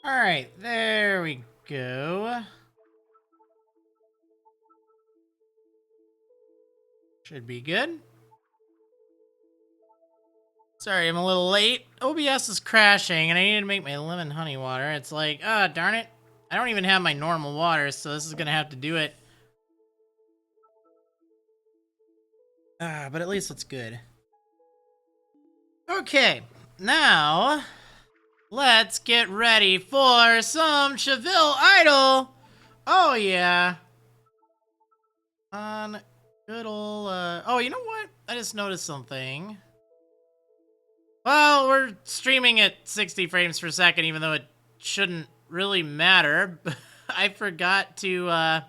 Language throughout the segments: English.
Alright, there we go. Should be good. Sorry, I'm a little late. OBS is crashing, and I need to make my lemon honey water. It's like, darn it. I don't even have my normal water, so this is gonna have to do it. But at least it's good. Okay, now let's get ready for some Tchville Idol. Oh yeah. On good ol' oh, you know what? I just noticed something. Well, we're streaming at 60 frames per second, even though it shouldn't really matter. I forgot to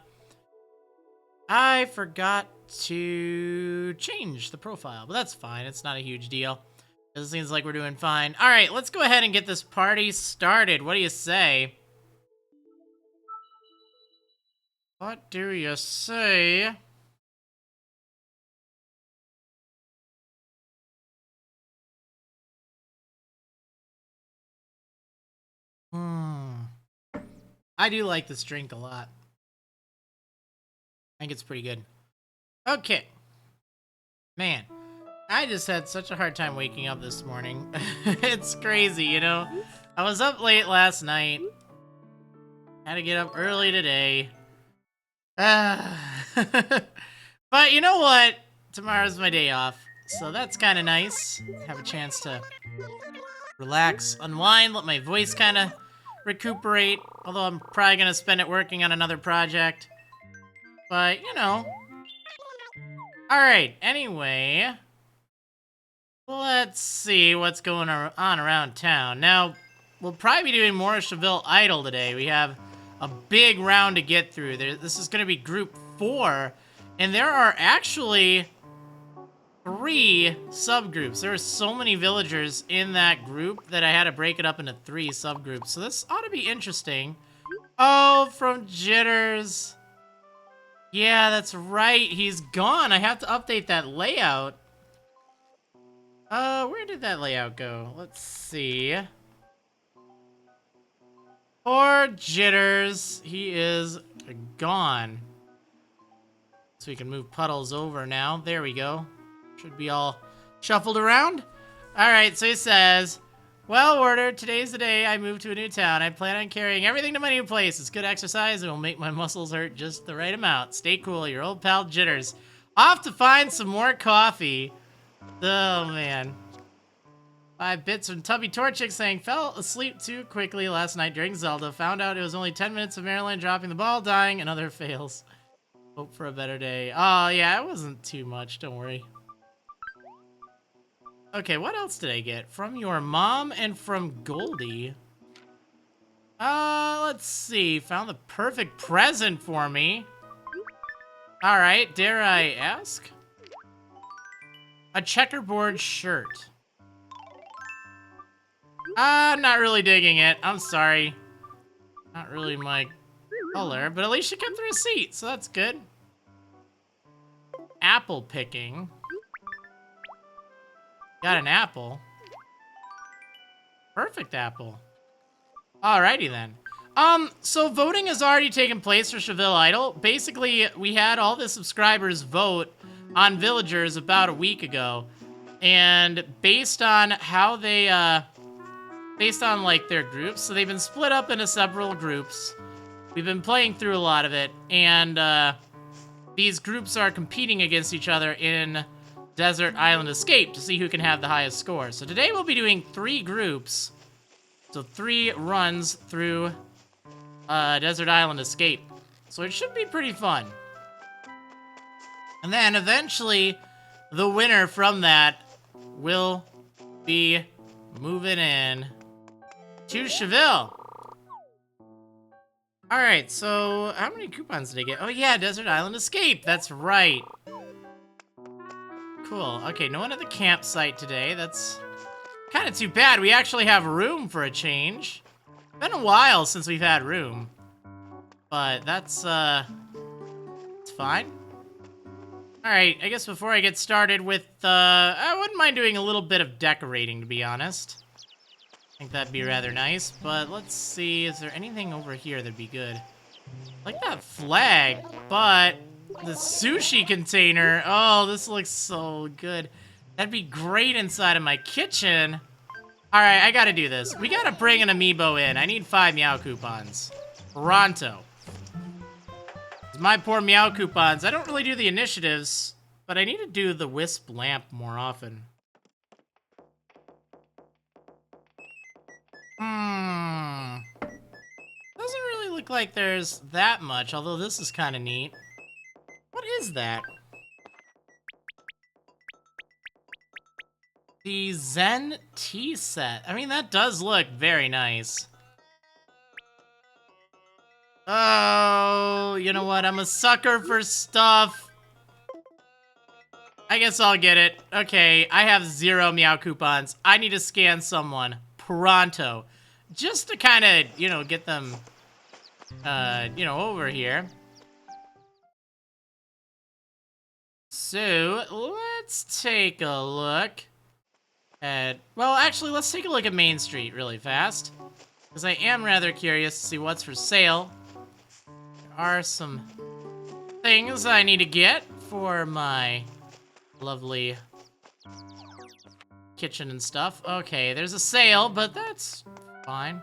change the profile, but that's fine. It's not a huge deal. It seems like we're doing fine. All right, let's go ahead and get this party started. What do you say? What do you say? I do like this drink a lot. I think it's pretty good. Okay. Man, I just had such a hard time waking up this morning. It's crazy, you know? I was up late last night. Had to get up early today. But you know what? Tomorrow's my day off. So that's kind of nice. Have a chance to relax, unwind, let my voice kind of recuperate. Although I'm probably going to spend it working on another project. But, you know. Alright, anyway. Let's see what's going on around town. Now, we'll probably be doing more Tchville Idol today. We have a big round to get through. This is going to be group 4. And there are actually 3 subgroups. There are so many villagers in that group that I had to break it up into 3 subgroups. So this ought to be interesting. Oh, from Jitters. Yeah, that's right. He's gone. I have to update that layout. Where did that layout go? Let's see. Poor Jitters. He is gone. So we can move Puddles over now. There we go. Should be all shuffled around. Alright, so he says, well, Order, today's the day I move to a new town. I plan on carrying everything to my new place. It's good exercise and will make my muscles hurt just the right amount. Stay cool, your old pal Jitters. Off to find some more coffee. Oh, man. 5 bits from Tubby Torchic saying, fell asleep too quickly last night during Zelda. Found out it was only 10 minutes of Marriland dropping the ball, dying, and other fails. Hope for a better day. Oh, yeah, it wasn't too much. Don't worry. Okay, what else did I get? From your mom and from Goldie. Let's see. Found the perfect present for me. Alright, dare I ask? A checkerboard shirt. I'm not really digging it. I'm sorry. Not really my color, but at least she kept the receipt, so that's good. Apple picking. Got an apple. Perfect apple. Alrighty then. So voting has already taken place for Tchville Idol. Basically, we had all the subscribers vote on villagers about a week ago. And based on how they, based on, like, their groups, so they've been split up into several groups. We've been playing through a lot of it, and, these groups are competing against each other in Desert Island Escape to see who can have the highest score. So today we'll be doing 3 groups. So 3 runs through Desert Island Escape. So it should be pretty fun. And then eventually the winner from that will be moving in to Tchville. Alright, so how many coupons did I get? Oh yeah, Desert Island Escape. That's right. Cool. Okay, no one at the campsite today. That's kind of too bad. We actually have room for a change. Been a while since we've had room. But that's, it's fine. Alright, I guess before I get started with, I wouldn't mind doing a little bit of decorating, to be honest. I think that'd be rather nice, but let's see, is there anything over here that'd be good? I like that flag, but the sushi container, oh, this looks so good. That'd be great inside of my kitchen. All right, I gotta do this. We gotta bring an amiibo in. I need 5 Meow coupons. Pronto. My poor Meow coupons. I don't really do the initiatives, but I need to do the wisp lamp more often. Doesn't really look like there's that much, although this is kind of neat. What is that? The Zen tea set. I mean, that does look very nice. Oh, you know what? I'm a sucker for stuff. I guess I'll get it. Okay, I have 0 Meow coupons. I need to scan someone pronto. Just to kind of, you know, get them, you know, over here. So, let's take a look at... Well, actually, let's take a look at Main Street really fast. Because I am rather curious to see what's for sale. There are some things I need to get for my lovely kitchen and stuff. Okay, there's a sale, but that's fine.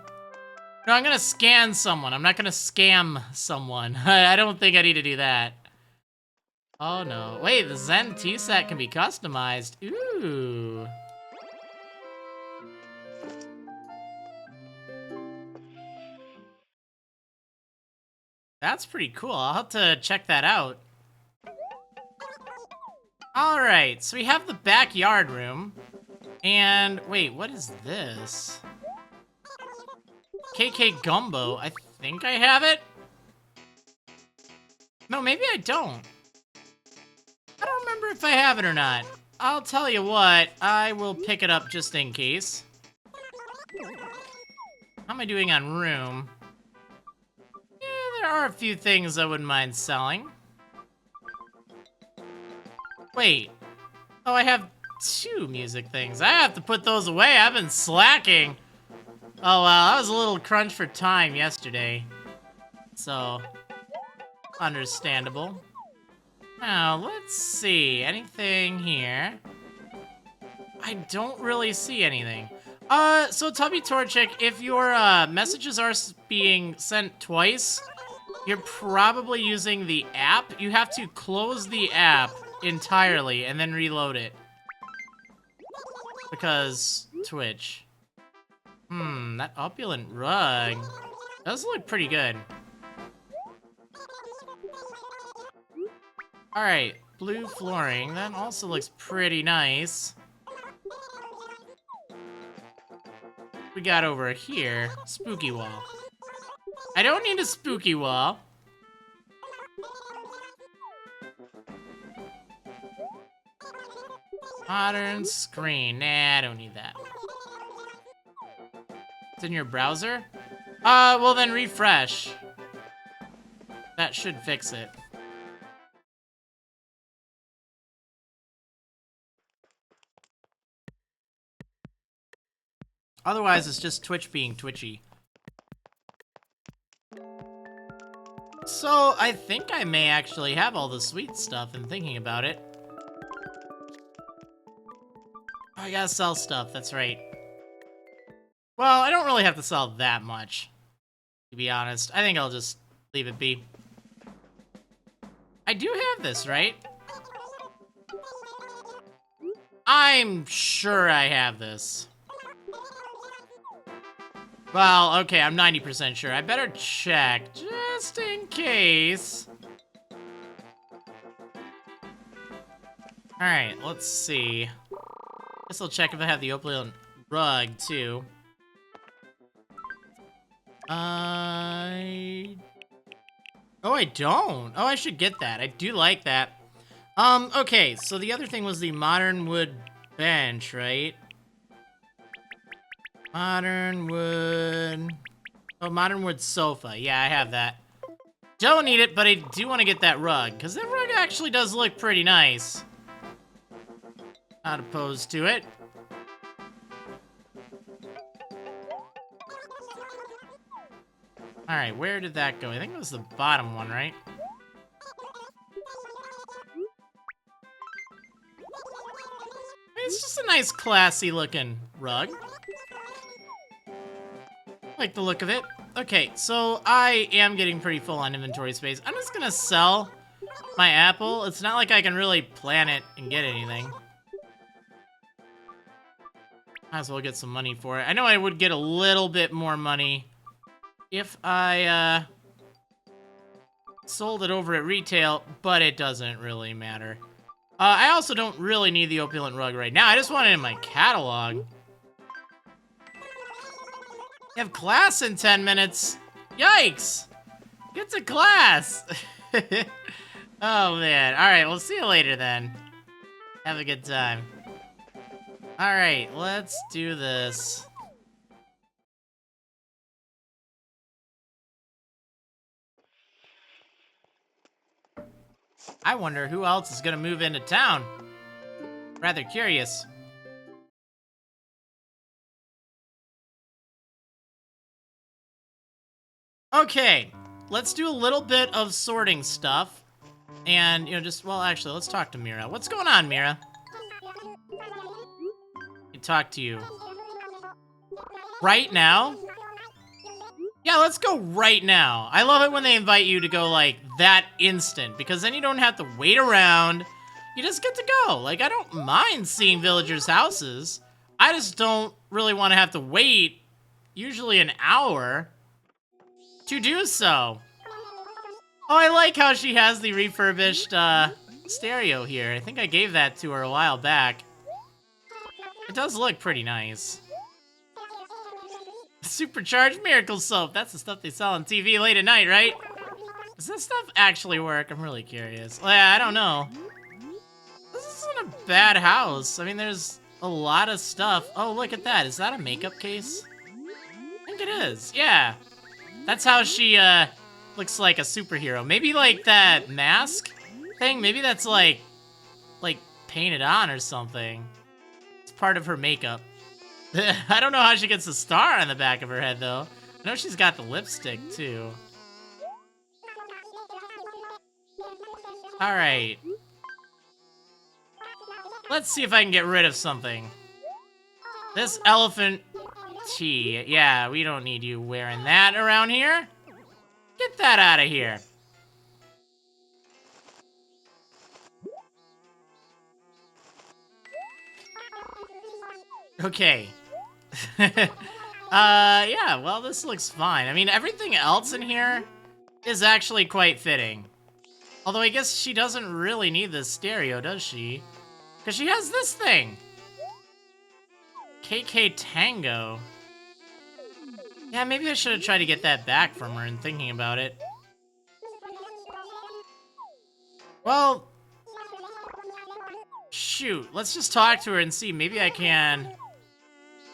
No, I'm gonna scan someone. I'm not gonna scam someone. I don't think I need to do that. Oh no. Wait, the Zen tea set can be customized. Ooh. That's pretty cool. I'll have to check that out. Alright, so we have the backyard room. And, wait, what is this? KK Gumbo. I think I have it? No, maybe I don't. I don't remember if I have it or not. I'll tell you what, I will pick it up just in case. How am I doing on room? Yeah, there are a few things I wouldn't mind selling. Wait. Oh, I have 2 music things. I have to put those away. I've been slacking. Oh, well, I was a little crunched for time yesterday. So, understandable. Now, let's see. Anything here? I don't really see anything. So Tubby Torchic, if your messages are being sent twice, you're probably using the app. You have to close the app entirely and then reload it. Because Twitch. That opulent rug does look pretty good. Alright, blue flooring. That also looks pretty nice. We got over here. Spooky wall. I don't need a spooky wall. Modern screen. Nah, I don't need that. It's in your browser? Well then refresh. That should fix it. Otherwise, it's just Twitch being twitchy. So, I think I may actually have all the sweet stuff in thinking about it. Oh, I gotta sell stuff, that's right. Well, I don't really have to sell that much, to be honest. I think I'll just leave it be. I do have this, right? I'm sure I have this. Well, okay, I'm 90% sure. I better check, just in case. Alright, let's see. Guess I'll check if I have the opulent rug, too. Oh, I don't. Oh, I should get that. I do like that. Okay, so the other thing was the modern wood bench, right? Modern wood... Oh, modern wood sofa. Yeah, I have that. Don't need it, but I do want to get that rug, because that rug actually does look pretty nice. Not opposed to it. Alright, where did that go? I think it was the bottom one, right? It's just a nice, classy-looking rug. Like the look of it. Okay, so I am getting pretty full on inventory space. I'm just gonna sell my apple. It's not like I can really plant it and get anything. Might as well get some money for it. I know I would get a little bit more money if I sold it over at retail, but it doesn't really matter. I also don't really need the opulent rug right now. I just want it in my catalog. You have class in 10 minutes. Yikes! Get to class! Oh, man. Alright, we'll see you later then. Have a good time. Alright, let's do this. I wonder who else is gonna move into town. Rather curious. Okay, let's do a little bit of sorting stuff. And, you know, just, well, actually, let's talk to Mira. What's going on, Mira? I talk to you. Right now? Yeah, let's go right now. I love it when they invite you to go, like, that instant, because then you don't have to wait around. You just get to go. Like, I don't mind seeing villagers' houses. I just don't really want to have to wait, usually an hour, to do so. Oh, I like how she has the refurbished, stereo here. I think I gave that to her a while back. It does look pretty nice. Supercharged miracle soap. That's the stuff they sell on TV late at night, right? Does this stuff actually work? I'm really curious. Well, yeah, I don't know. This isn't a bad house. I mean, there's a lot of stuff. Oh, look at that. Is that a makeup case? I think it is. Yeah. That's how she, looks like a superhero. Maybe, like, that mask thing? Maybe that's, like, painted on or something. It's part of her makeup. I don't know how she gets a star on the back of her head, though. I know she's got the lipstick, too. Alright. Let's see if I can get rid of something. This elephant tee. Yeah, we don't need you wearing that around here. Get that out of here. Okay. Yeah, well, this looks fine. I mean, everything else in here is actually quite fitting. Although I guess she doesn't really need this stereo, does she? Because she has this thing. KK Tango. Yeah, maybe I should have tried to get that back from her in thinking about it. Well, shoot. Let's just talk to her and see. Maybe I can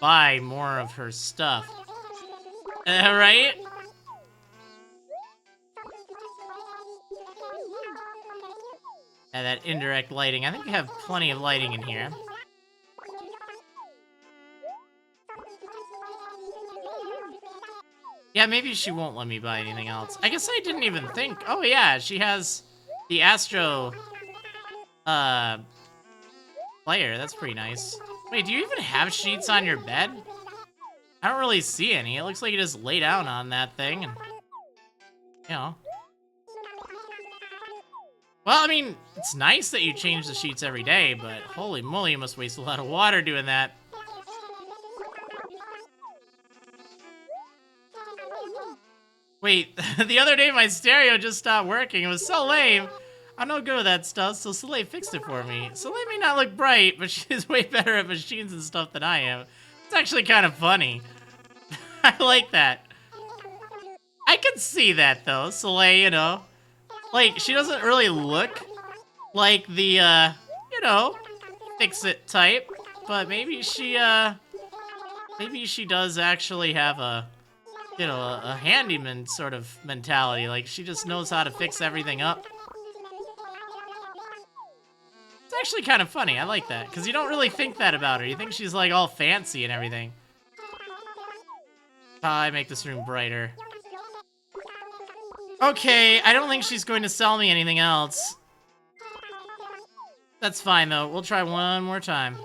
buy more of her stuff. Right? Yeah, that indirect lighting. I think we have plenty of lighting in here. Yeah, maybe she won't let me buy anything else. I guess I didn't even think. Oh, yeah, she has the Astro, player. That's pretty nice. Wait, do you even have sheets on your bed? I don't really see any. It looks like you just lay down on that thing and, you know. Well, I mean, it's nice that you change the sheets every day, but holy moly, you must waste a lot of water doing that. Wait, the other day my stereo just stopped working. It was so lame. I'm no good with that stuff, so Soleil fixed it for me. Soleil may not look bright, but she's way better at machines and stuff than I am. It's actually kind of funny. I like that. I can see that, though. Soleil, you know. Like, she doesn't really look like the, you know, fix-it type. But maybe she does actually have a, you know, a handyman sort of mentality. Like, she just knows how to fix everything up. It's actually kind of funny. I like that. Because you don't really think that about her. You think she's, like, all fancy and everything. I make this room brighter. Okay, I don't think she's going to sell me anything else. That's fine, though. We'll try one more time.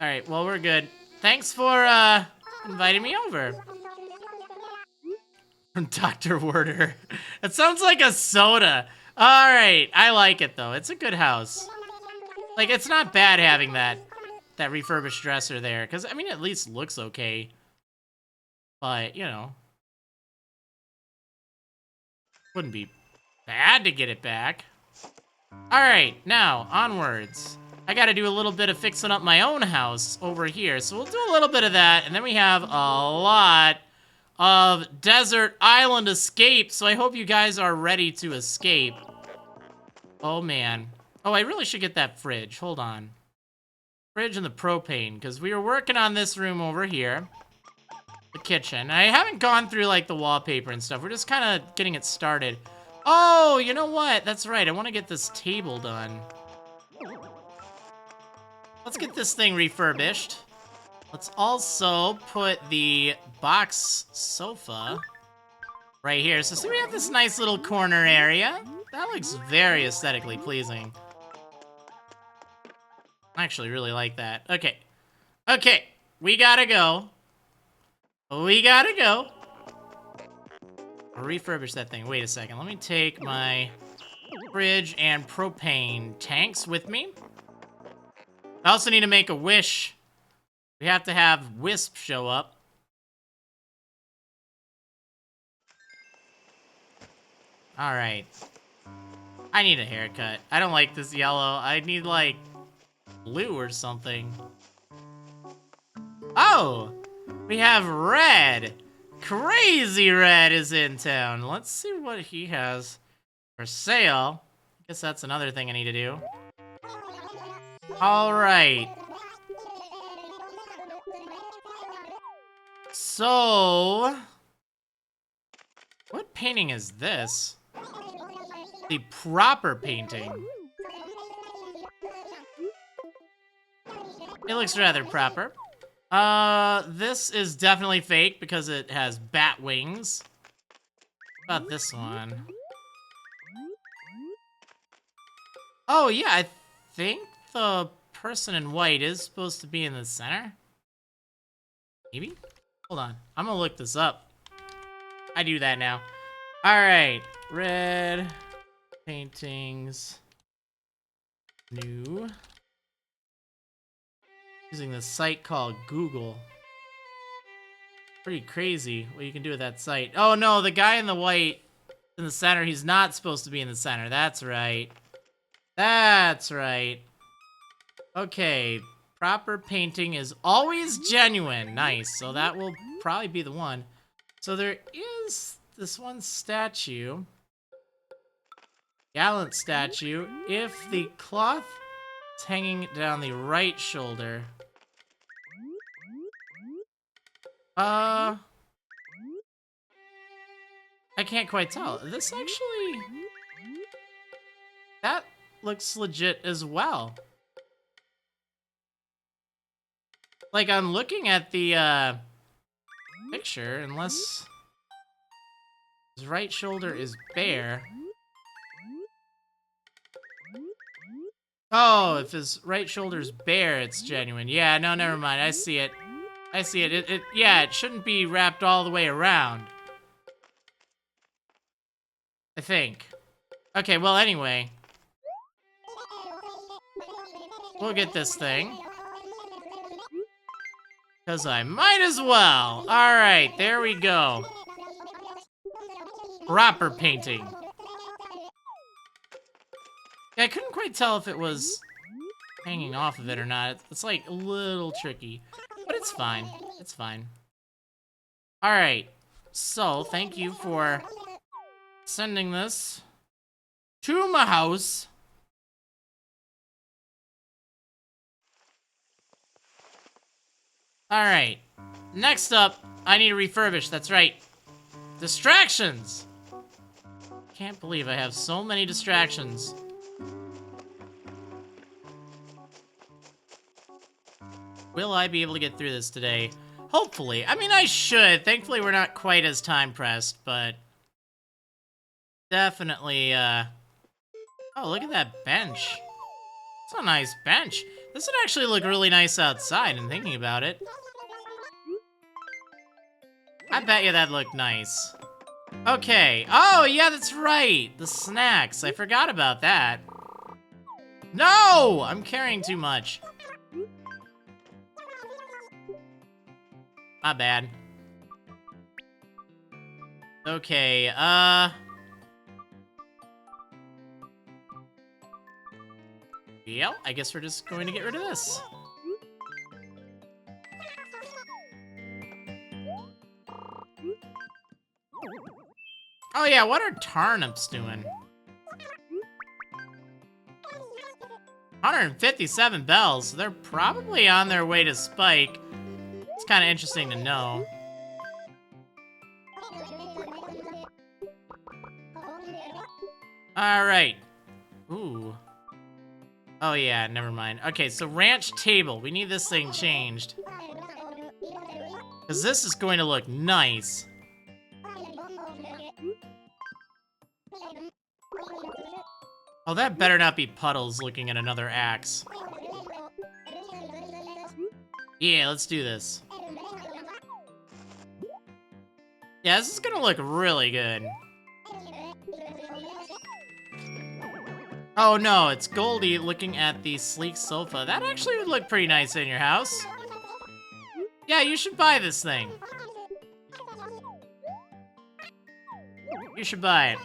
Alright, well, we're good. Thanks for, inviting me over. Dr. Werder. It sounds like a soda. Alright, I like it, though. It's a good house. Like, it's not bad having that refurbished dresser there. Because, I mean, it at least looks okay. But, you know. Wouldn't be bad to get it back. Alright, now, onwards. I gotta do a little bit of fixing up my own house over here. So we'll do a little bit of that, and then we have a lot of desert island escape. So I hope you guys are ready to escape. Oh, man. Oh, I really should get that fridge. Hold on. Fridge and the propane, because we were working on this room over here. The kitchen. I haven't gone through, like, the wallpaper and stuff. We're just kind of getting it started. Oh, you know what? That's right. I want to get this table done. Let's get this thing refurbished. Let's also put the box sofa right here. So see, we have this nice little corner area. That looks very aesthetically pleasing. I actually really like that. Okay. Okay. We gotta go. We gotta go. Refurbish that thing. Wait a second. Let me take my fridge and propane tanks with me. I also need to make a wish. We have to have Wisp show up. Alright. I need a haircut. I don't like this yellow. I need, like, blue or something. Oh! We have Red! Crazy Red is in town. Let's see what he has for sale. I guess that's another thing I need to do. Alright. So... what painting is this? The proper painting. It looks rather proper. This is definitely fake because it has bat wings. What about this one? Oh, yeah, I think the person in white is supposed to be in the center. Maybe? Hold on. I'm gonna look this up. I do that now. Alright. Red paintings. New. Using the site called Google. Pretty crazy what you can do with that site. Oh no, the guy in the white in the center, he's not supposed to be in the center. That's right. That's right. Okay. Proper painting is always genuine. Nice. So that will probably be the one. So there is this one statue. Gallant statue. If the cloth is hanging down the right shoulder. I can't quite tell. This actually... that looks legit as well. Like, I'm looking at the, picture, unless his right shoulder is bare. Oh, if his right shoulder's bare, it's genuine. Yeah, no, never mind. I see it. I see it. Yeah, it shouldn't be wrapped all the way around. I think. Okay, well, anyway. We'll get this thing. Because I might as well. Alright, there we go. Proper painting. Yeah, I couldn't quite tell if it was hanging off of it or not. It's like a little tricky. But it's fine. It's fine. Alright. So, thank you for sending this to my house. Alright. Next up, I need to refurbish. That's right. Distractions! Can't believe I have so many distractions. Will I be able to get through this today? Hopefully. I mean, I should. Thankfully, we're not quite as time pressed, but definitely, oh, look at that bench. It's a nice bench. This would actually look really nice outside, and thinking about it. I bet you that'd look nice. Okay. Oh, yeah, that's right. The snacks. I forgot about that. No! I'm carrying too much. My bad. Okay, yeah, I guess we're just going to get rid of this. Oh yeah, what are turnips doing? 157 bells. They're probably on their way to Spike. It's kind of interesting to know. All right. Ooh. Oh yeah, never mind. Okay, so ranch table. We need this thing changed. Because this is going to look nice. Oh, that better not be Puddles looking at another axe. Yeah, let's do this. Yeah, this is gonna look really good. Oh no, it's Goldie looking at the sleek sofa. That actually would look pretty nice in your house. Yeah, you should buy this thing. You should buy it.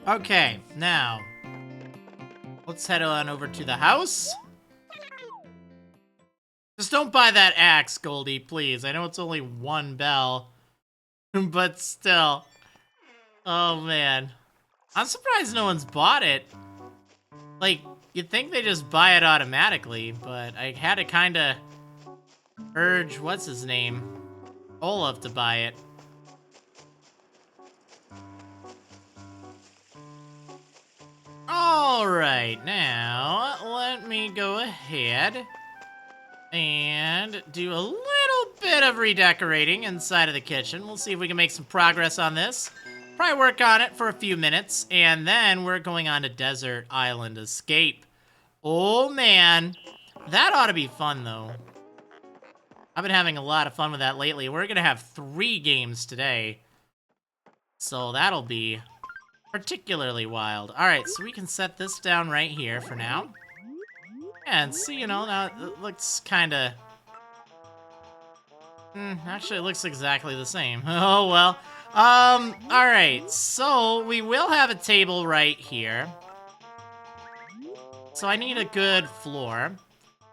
Okay, now, let's head on over to the house. Just don't buy that axe, Goldie, please. I know it's only 1 bell, but still. Oh, man. I'm surprised no one's bought it. Like, you'd think they just buy it automatically, but I had to kind of urge, what's his name? Olaf to buy it. Alright, now, let me go ahead and do a little bit of redecorating inside of the kitchen. We'll see if we can make some progress on this. Probably work on it for a few minutes, and then we're going on to Desert Island Escape. Oh, man. That ought to be fun, though. I've been having a lot of fun with that lately. We're going to have 3 games today, so that'll be particularly wild. All right, so we can set this down right here for now. And see, you know, now it looks kind of... actually, it looks exactly the same. Oh, well. All right, so we will have a table right here. So I need a good floor.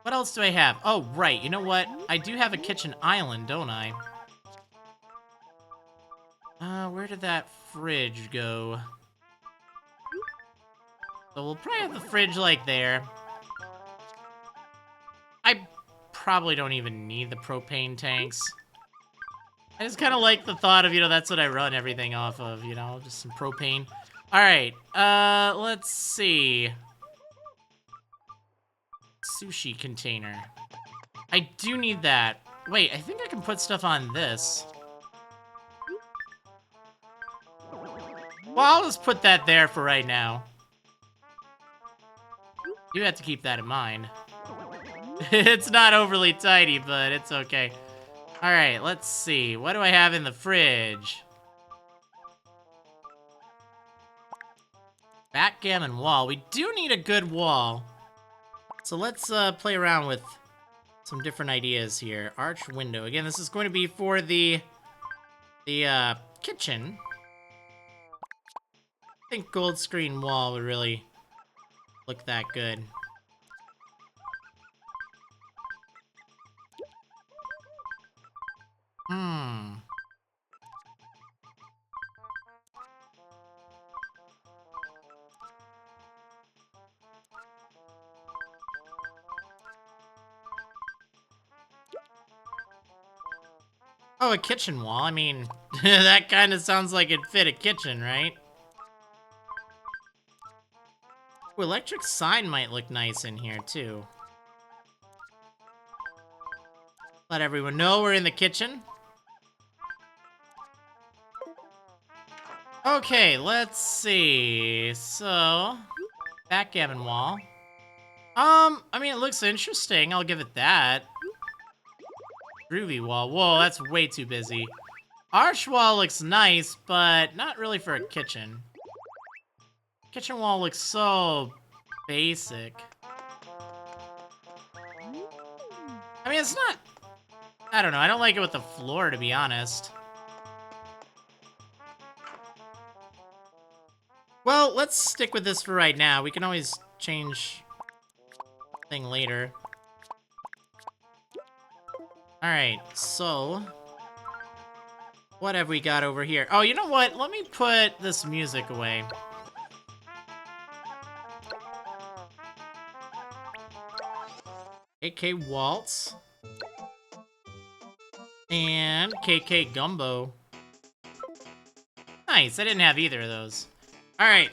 What else do I have? Oh, right, you know what? I do have a kitchen island, don't I? Where did that fridge go? So we'll probably have the fridge like there. I probably don't even need the propane tanks. I just kind of like the thought of, you know, that's what I run everything off of, you know, just some propane. All right, let's see. Sushi container. I do need that. Wait, I think I can put stuff on this. Well, I'll just put that there for right now. You have to keep that in mind. It's not overly tidy, but it's okay. All right, let's see. What do I have in the fridge? Backgammon wall. We do need a good wall. So let's play around with some different ideas here. Arch window. Again, this is going to be for the kitchen. I think gold screen wall would really look that good. Oh, a kitchen wall. I mean, that kind of sounds like it'd fit a kitchen, right? Ooh, electric sign might look nice in here, too. Let everyone know we're in the kitchen. Okay, let's see. So, backgammon wall. I mean, it looks interesting. I'll give it that. Groovy wall. Whoa, that's way too busy. Arch wall looks nice, but not really for a kitchen. Kitchen wall looks so basic. I mean, it's not... I don't know. I don't like it with the floor, to be honest. Well, let's stick with this for right now. We can always change thing later. Alright, so... what have we got over here? Oh, you know what? Let me put this music away. AK Waltz. And KK Gumbo. Nice, I didn't have either of those. Alright.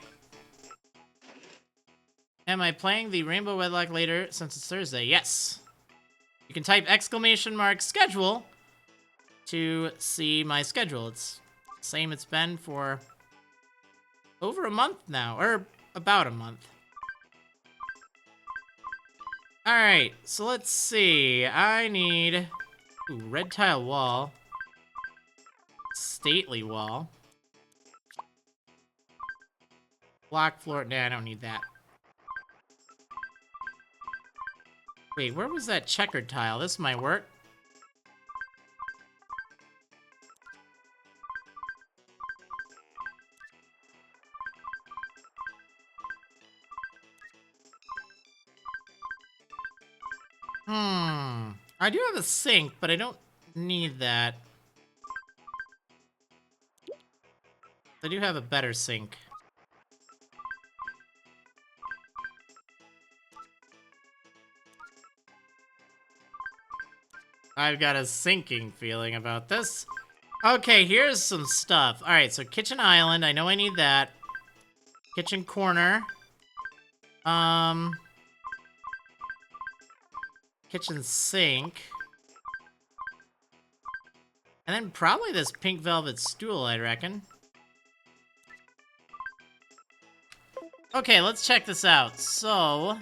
Am I playing the Rainbow Wedlock later since it's Thursday? Yes. You can type !schedule to see my schedule. It's the same it's been for over a month now, or about a month. Alright, so let's see. I need... ooh, red tile wall. Stately wall. Block floor. Nah, I don't need that. Wait, where was that checkered tile? This might work. I do have a sink, but I don't need that. I do have a better sink. I've got a sinking feeling about this. Okay, here's some stuff. Alright, so kitchen island. I know I need that. Kitchen corner. Kitchen sink. And then probably this pink velvet stool, I reckon. Okay, let's check this out. So,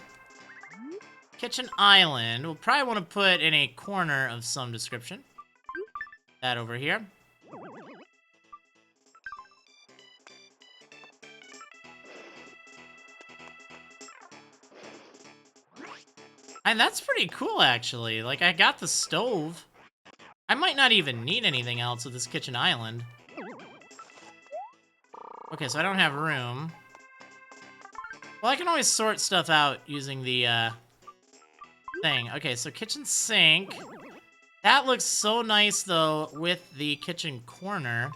kitchen island. We'll probably want to put in a corner of some description. That over here. And that's pretty cool, actually. Like, I got the stove. I might not even need anything else with this kitchen island. Okay, so I don't have room. Well, I can always sort stuff out using the, thing. Okay, so kitchen sink. That looks so nice, though, with the kitchen corner.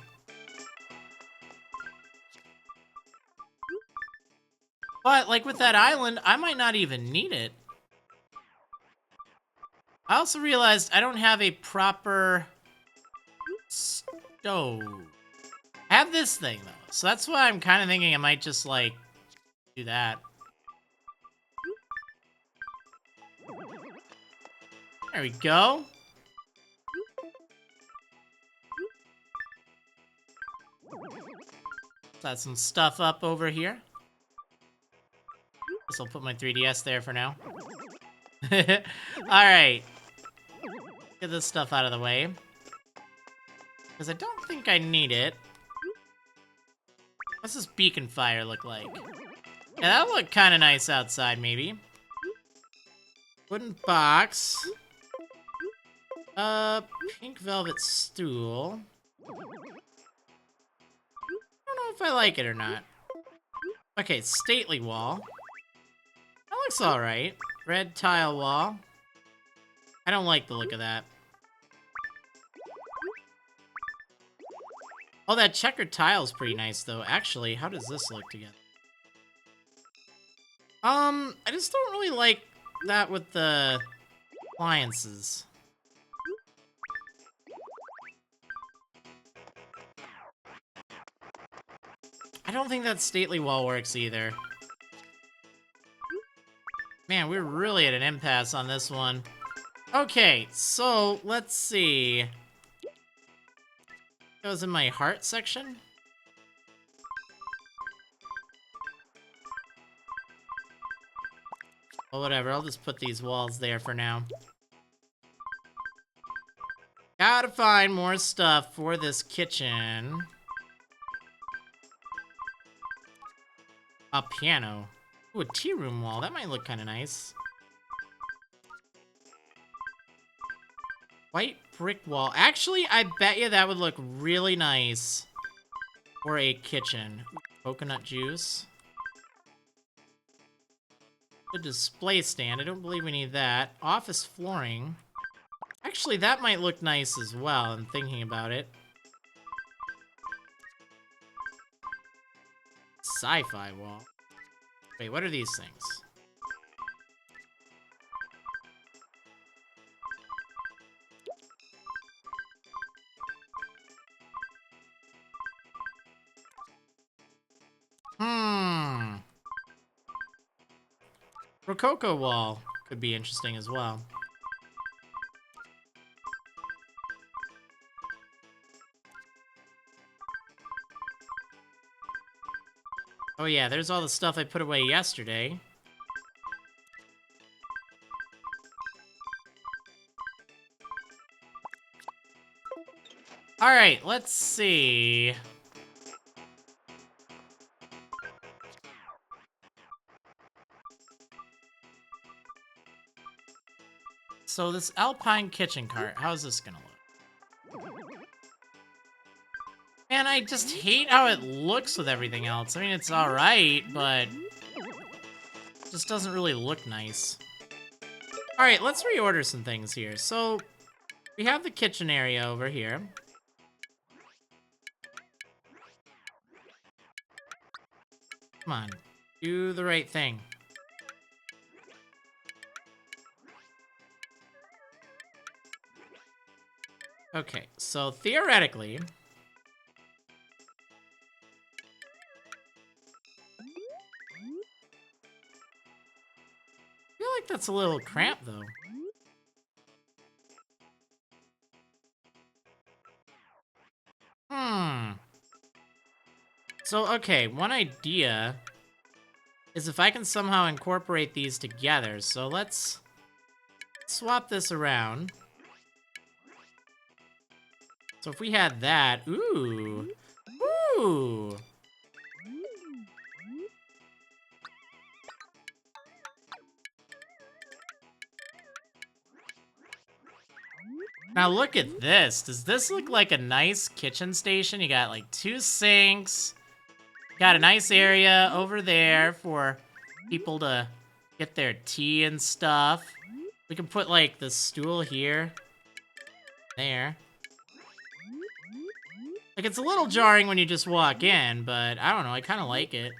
But, like, with that island, I might not even need it. I also realized I don't have a proper stove. I have this thing, though. So that's why I'm kind of thinking I might just, like, do that. There we go. Got some stuff up over here. Guess I'll put my 3DS there for now. Alright. Get this stuff out of the way. Because I don't think I need it. What's this beacon fire look like? Yeah, that would look kind of nice outside, maybe. Wooden box. Pink velvet stool. I don't know if I like it or not. Okay, stately wall. That looks alright. Red tile wall. I don't like the look of that. Oh, that checkered tile's pretty nice, though. Actually, how does this look together? I just don't really like that with the appliances. I don't think that stately wall works either. Man, we're really at an impasse on this one. Okay, so let's see. Goes in my heart section. Well, whatever. I'll just put these walls there for now. Gotta find more stuff for this kitchen. A piano. Ooh, a tea room wall. That might look kind of nice. White brick wall. Actually, I bet you that would look really nice for a kitchen. Coconut juice. The display stand. I don't believe we need that. Office flooring. Actually, that might look nice as well. I'm thinking about it. Sci-fi wall. Wait, what are these things? Rococo wall could be interesting as well. Oh yeah, there's all the stuff I put away yesterday. Alright, let's see. So this Alpine kitchen cart, how's this gonna look? Man, I just hate how it looks with everything else. I mean, it's alright, but it just doesn't really look nice. Alright, let's reorder some things here. So, we have the kitchen area over here. Come on, do the right thing. Okay, so theoretically... I feel like that's a little cramped, though. So, okay, one idea is if I can somehow incorporate these together. So let's swap this around. So if we had that, ooh. Now look at this. Does this look like a nice kitchen station? You got like 2 sinks. Got a nice area over there for people to get their tea and stuff. We can put like the stool here. There. Like, it's a little jarring when you just walk in, but I don't know, I kind of like it.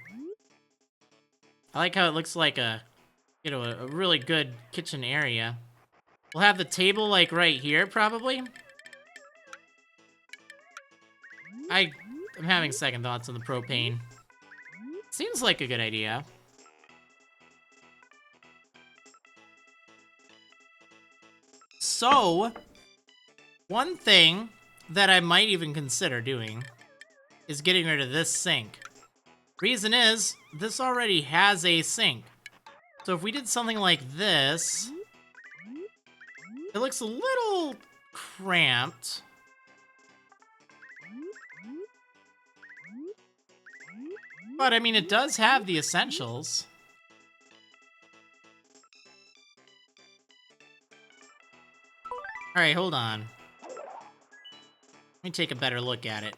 I like how it looks like a, you know, a really good kitchen area. We'll have the table, like, right here, probably. I'm having second thoughts on the propane. Seems like a good idea. So, one thing that I might even consider doing is getting rid of this sink. Reason is, this already has a sink. So if we did something like this, it looks a little cramped. But I mean, it does have the essentials. All right, hold on. Let me take a better look at it.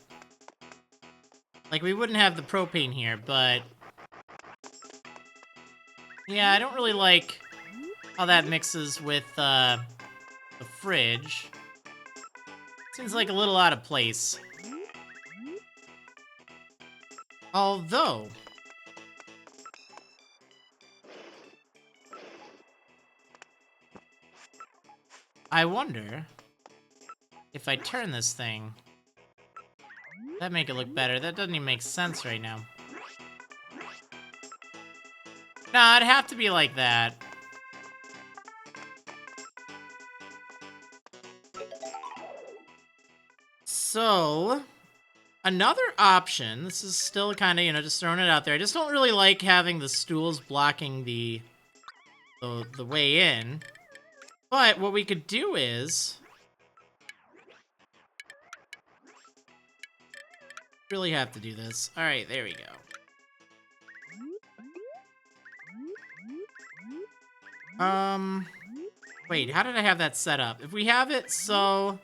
Like, we wouldn't have the propane here, but... yeah, I don't really like how that mixes with, the fridge. Seems like a little out of place. Although... I wonder if I turn this thing... that'd make it look better. That doesn't even make sense right now. Nah, it'd have to be like that. So, another option, this is still kind of, you know, just throwing it out there. I just don't really like having the stools blocking the the way in. But what we could do is really have to do this. All right, there we go. Wait, how did I have that set up? If we have it so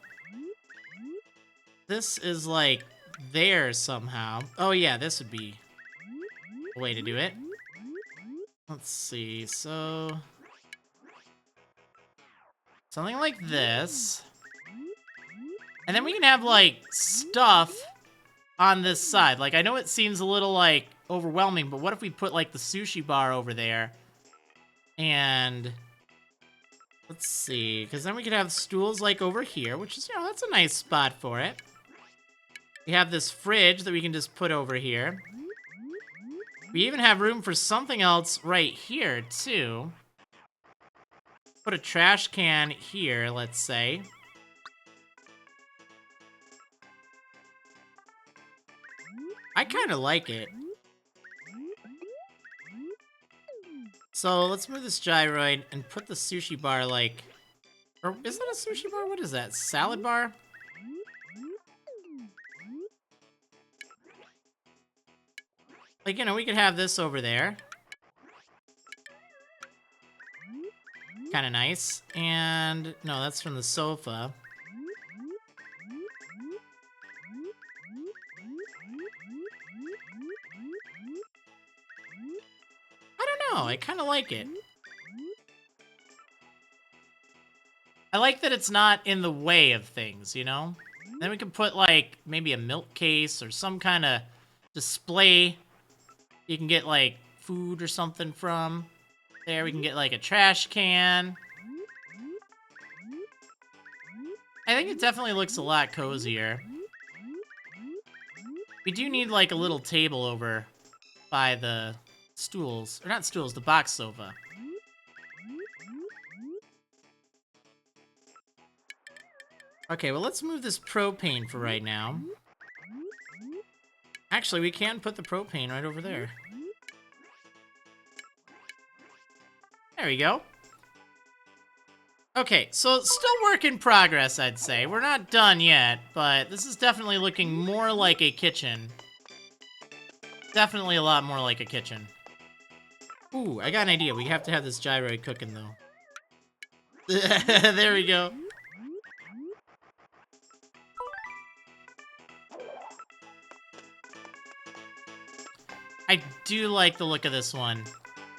this is like there somehow. Oh yeah, this would be a way to do it. Let's see. So something like this. And then we can have like stuff on this side. Like I know it seems a little like overwhelming, but what if we put like the sushi bar over there? And let's see, because then we could have stools like over here, which is, you know, that's a nice spot for it. We have this fridge that we can just put over here. We even have room for something else right here, too. Put a trash can here, let's say. I kind of like it. So let's move this gyroid and put the sushi bar like... Or is that a sushi bar? What is that? Salad bar? Like, you know, we could have this over there. Kind of nice. And no, that's from the sofa. I don't know. I kind of like it. I like that it's not in the way of things, you know? Then we can put, like, maybe a milk case or some kind of display you can get, like, food or something from. There, we can get, like, a trash can. I think it definitely looks a lot cozier. We do need, like, a little table over by the stools. Or not stools, the box sofa. Okay, well, let's move this propane for right now. Actually, we can put the propane right over there. There we go. Okay, so still work in progress, I'd say. We're not done yet, but this is definitely looking more like a kitchen. Definitely a lot more like a kitchen. Ooh, I got an idea. We have to have this gyroid cooking, though. There we go. I do like the look of this one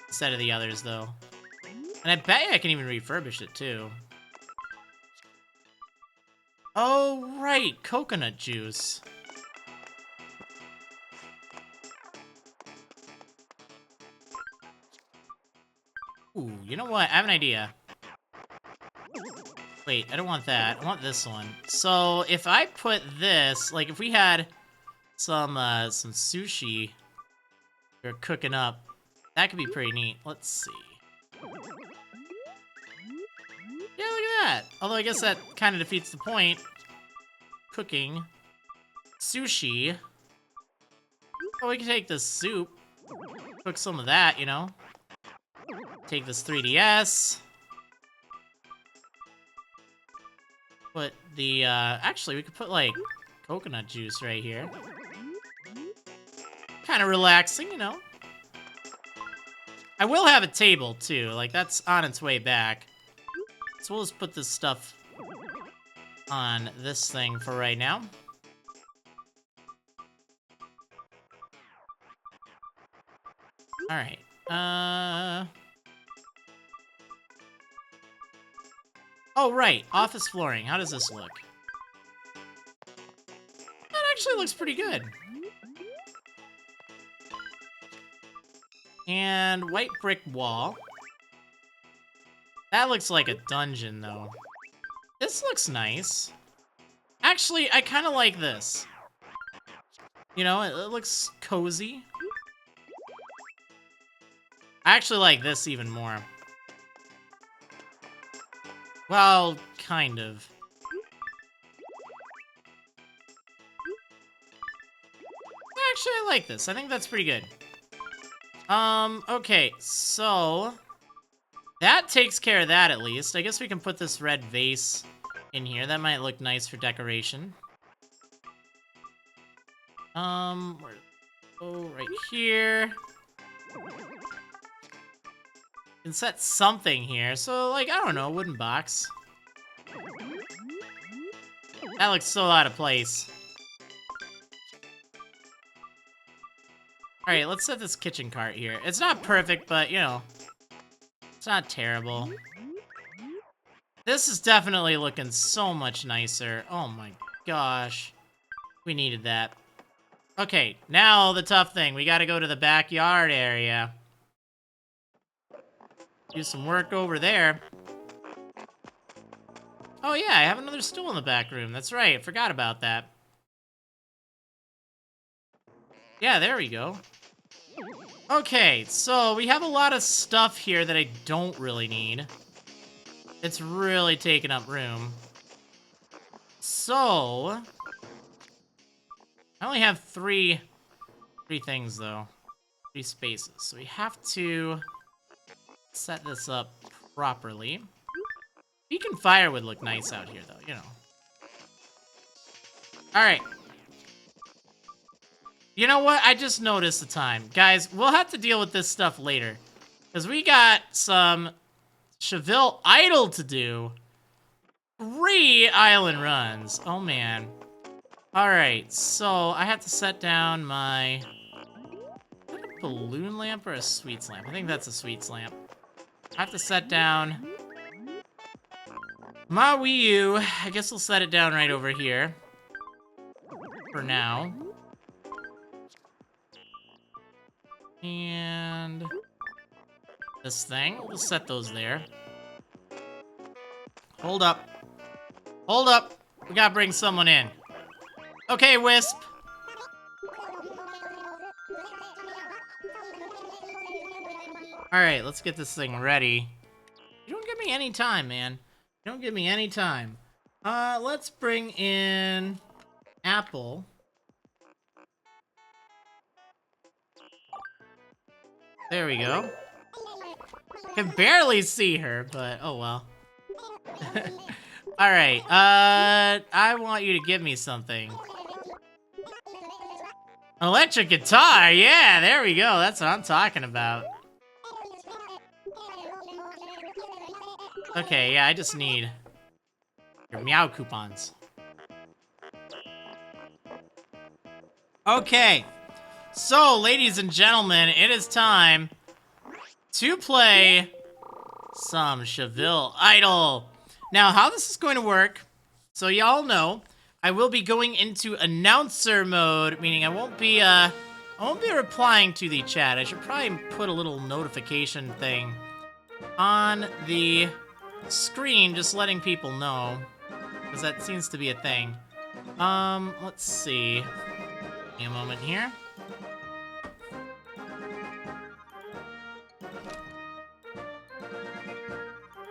instead of the others, though. And I bet you I can even refurbish it, too. Oh, right. Coconut juice. Ooh, you know what? I have an idea. Wait, I don't want that. I want this one. So, if I put this, like, if we had some sushi we're cooking up, that could be pretty neat. Let's see. Yeah, look at that. Although I guess that kind of defeats the point. Cooking. Sushi. Oh, we can take this soup. Cook some of that, you know. Take this 3DS. Put the, actually, we could put, like, coconut juice right here. Kind of relaxing, you know. I will have a table, too. Like, that's on its way back. So we'll just put this stuff on this thing for right now. Alright. Oh, right. Office flooring. How does this look? That actually looks pretty good. And white brick wall. That looks like a dungeon, though. This looks nice. Actually, I kind of like this. You know, it looks cozy. I actually like this even more. Well, kind of. Actually, I like this. I think that's pretty good. Okay, so That takes care of that, at least. I guess we can put this red vase in here. That might look nice for decoration. Oh, right here. Can set something here. So, like, I don't know, wooden box. That looks so out of place. Alright, let's set this kitchen cart here. It's not perfect, but, you know, it's not terrible. This is definitely looking so much nicer. Oh my gosh. We needed that. Okay, now the tough thing. We gotta go to the backyard area. Do some work over there. Oh yeah, I have another stool in the back room. That's right, I forgot about that. Yeah, there we go. Okay, so we have a lot of stuff here that I don't really need. It's really taking up room. So, I only have three things though. 3 spaces. So we have to set this up properly. Beacon fire would look nice out here though, you know. Alright. You know what? I just noticed the time. Guys, we'll have to deal with this stuff later. Because we got some Tchville Idol to do. 3 island runs. Oh, man. Alright, so I have to set down my... Is that a balloon lamp or a sweets lamp? I think that's a sweets lamp. I have to set down my Wii U. I guess we'll set it down right over here. For now. And this thing, we'll set those there. Hold up. Hold up. We gotta bring someone in. Okay, Wisp. Alright, let's get this thing ready. You don't give me any time, man. You don't give me any time. Let's bring in Apple. There we go. Can barely see her, but oh well. Alright, I want you to give me something. Electric guitar, yeah, there we go. That's what I'm talking about. Okay, yeah, I just need your meow coupons. Okay. So, ladies and gentlemen, it is time to play some Tchville Idol. Now, how this is going to work, so y'all know, I will be going into announcer mode, meaning I won't be replying to the chat. I should probably put a little notification thing on the screen, just letting people know, because that seems to be a thing. Let's see. Give me a moment here.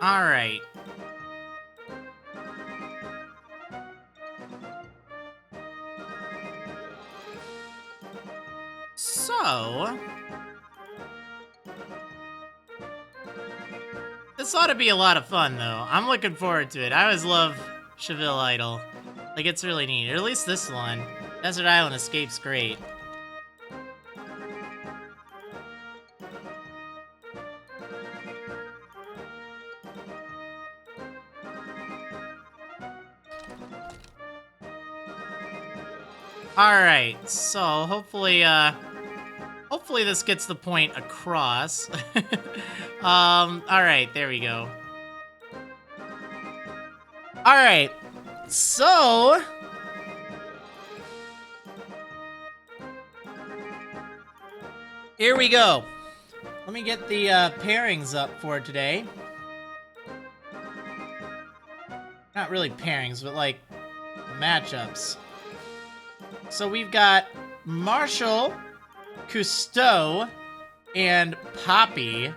Alright. So... this ought to be a lot of fun, though. I'm looking forward to it. I always love Tchville Idol. Like, it's really neat. Or at least this one. Desert Island Escape's great. Alright, so hopefully this gets the point across. Alright, there we go. Alright, so... here we go. Let me get the pairings up for today. Not really pairings, but like matchups. So we've got Marshall, Cousteau, and Poppy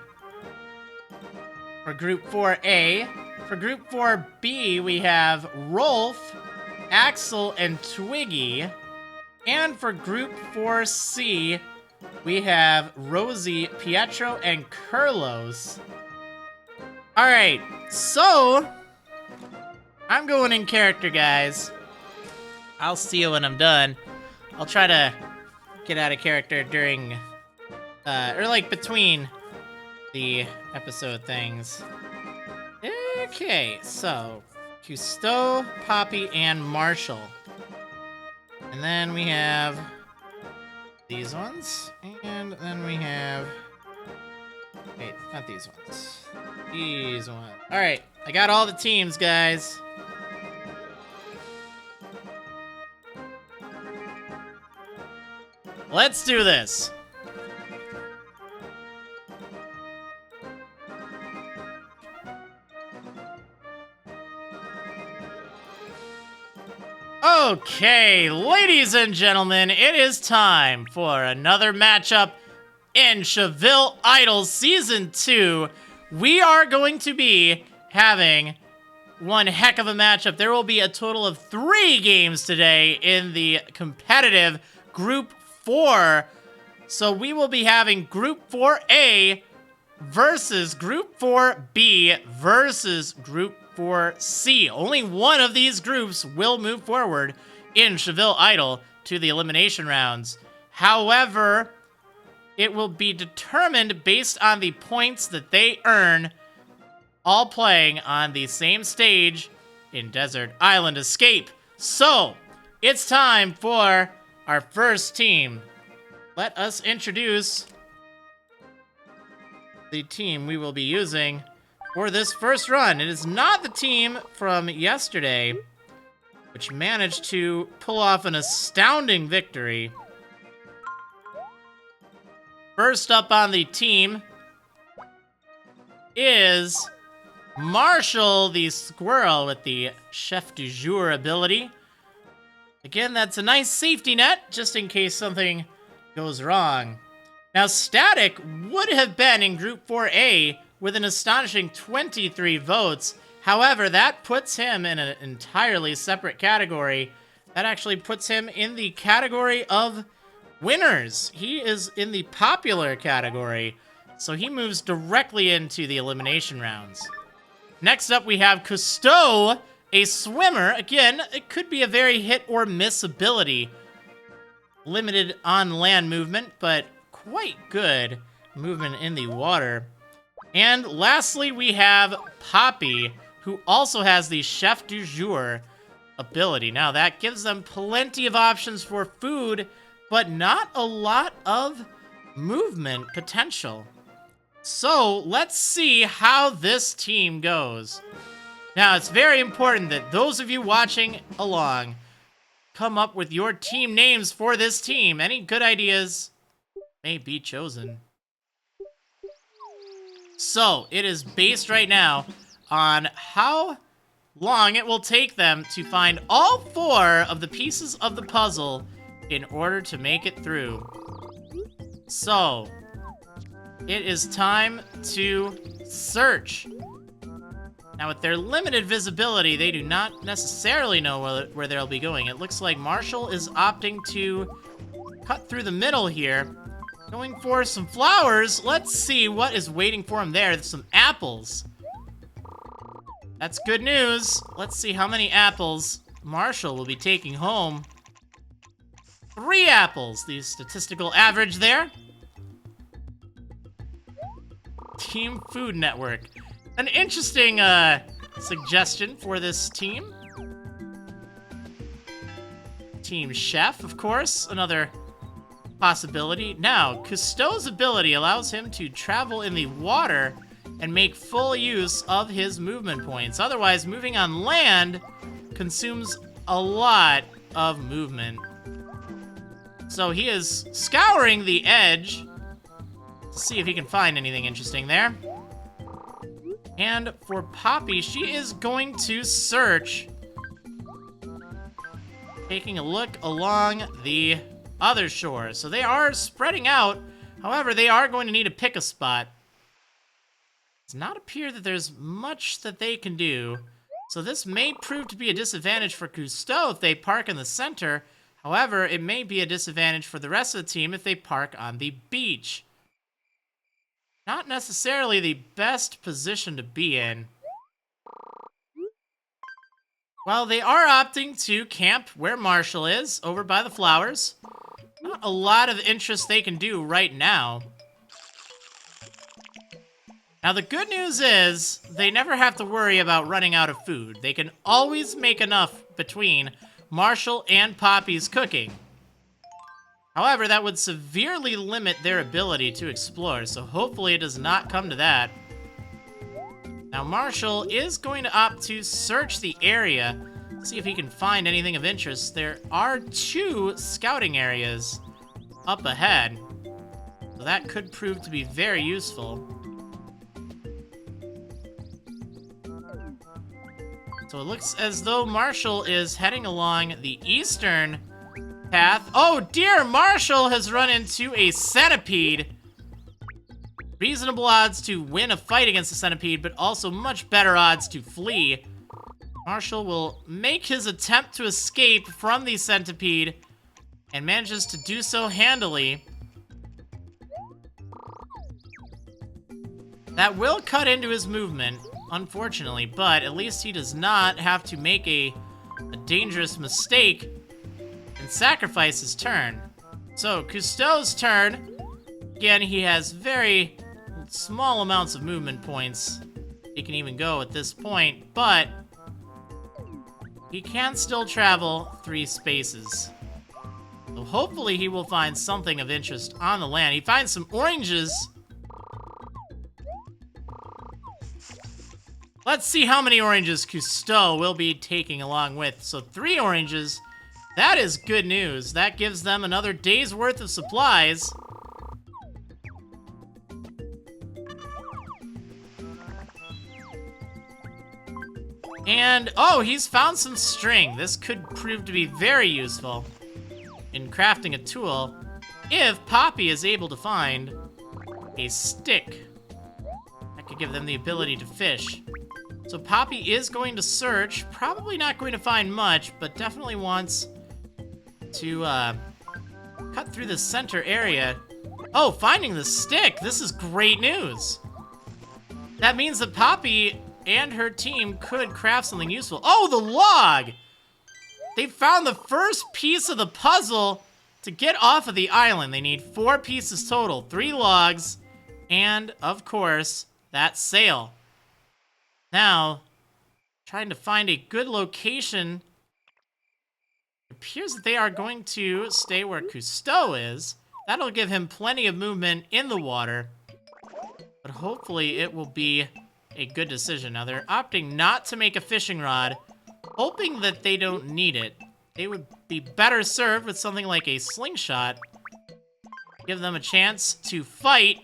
for Group 4A. For Group 4B, we have Rolf, Axel, and Twiggy. And for Group 4C, we have Rosie, Pietro, and Carlos. Alright, so I'm going in character, guys. I'll see you when I'm done. I'll try to get out of character during, or like between the episode things. Okay, so Cousteau, Poppy, and Marshall. And then we have these ones, and then we have... Wait, not these ones. These ones. Alright, I got all the teams, guys. Let's do this. Okay, ladies and gentlemen, it is time for another matchup in Tchville Idols Season 2. We are going to be having one heck of a matchup. There will be a total of 3 games today in the competitive Group 4. So we will be having Group 4A versus Group 4B versus Group 4C. Only one of these groups will move forward in Tchville Idol to the elimination rounds. However, it will be determined based on the points that they earn all playing on the same stage in Desert Island Escape. So, it's time for our first team. Let us introduce the team we will be using for this first run. It is not the team from yesterday, which managed to pull off an astounding victory. First up on the team is Marshall, the squirrel with the Chef du Jour ability. Again, that's a nice safety net, just in case something goes wrong. Now, Static would have been in Group 4A with an astonishing 23 votes. However, that puts him in an entirely separate category. That actually puts him in the category of winners. He is in the popular category, so he moves directly into the elimination rounds. Next up, we have Cousteau, a swimmer. Again, it could be a very hit or miss ability. Limited on land movement, but quite good movement in the water. And lastly, we have Poppy, who also has the Chef du Jour ability. Now, that gives them plenty of options for food, but not a lot of movement potential. So, let's see how this team goes. Now, it's very important that those of you watching along come up with your team names for this team. Any good ideas may be chosen. So, it is based right now on how long it will take them to find all 4 of the pieces of the puzzle in order to make it through. So, it is time to search. Now, with their limited visibility, they do not necessarily know where they'll be going. It looks like Marshall is opting to cut through the middle here. Going for some flowers. Let's see what is waiting for him there. There's some apples. That's good news. Let's see how many apples Marshall will be taking home. 3 apples, the statistical average there. Team Food Network. An interesting suggestion for this team. Team Chef, of course, another possibility. Now, Cousteau's ability allows him to travel in the water and make full use of his movement points. Otherwise, moving on land consumes a lot of movement. So he is scouring the edge to see if he can find anything interesting there. And for Poppy, she is going to search, taking a look along the other shore. So they are spreading out. However, they are going to need to pick a spot. It does not appear that there's much that they can do. So this may prove to be a disadvantage for Cousteau if they park in the center. However, it may be a disadvantage for the rest of the team if they park on the beach. not necessarily the best position to be in. Well, they are opting to camp where Marshall is, over by the flowers. Not a lot of interest they can do right now. Now, the good news is they never have to worry about running out of food. They can always make enough between Marshall and Poppy's cooking. However, that would severely limit their ability to explore, so hopefully it does not come to that. Now, Marshall is going to opt to search the area, see if he can find anything of interest. There are 2 scouting areas up ahead, so that could prove to be very useful. So it looks as though Marshall is heading along the eastern path. Oh dear, Marshall has run into a centipede. Reasonable odds to win a fight against the centipede, but also much better odds to flee. Marshall will make his attempt to escape from the centipede and manages to do so handily. That will cut into his movement, unfortunately, but at least he does not have to make a dangerous mistake and sacrifice his turn. So, Cousteau's turn. Again, he has very small amounts of movement points. He can even go at this point, but he can still travel 3 spaces. So hopefully he will find something of interest on the land. He finds some oranges. Let's see how many oranges Cousteau will be taking along with. So 3 oranges. That is good news. That gives them another day's worth of supplies. And, oh, he's found some string. This could prove to be very useful in crafting a tool if Poppy is able to find a stick. That could give them the ability to fish. So Poppy is going to search, probably not going to find much, but definitely wants to cut through the center area. Oh, finding the stick! This is great news! That means that Poppy and her team could craft something useful. Oh, the log! They found the first piece of the puzzle to get off of the island. They need 4 pieces total, 3 logs, and, of course, that sail. Now, trying to find a good location. It appears that they are going to stay where Cousteau is. That'll give him plenty of movement in the water. But hopefully it will be a good decision. Now, they're opting not to make a fishing rod, hoping that they don't need it. They would be better served with something like a slingshot. Give them a chance to fight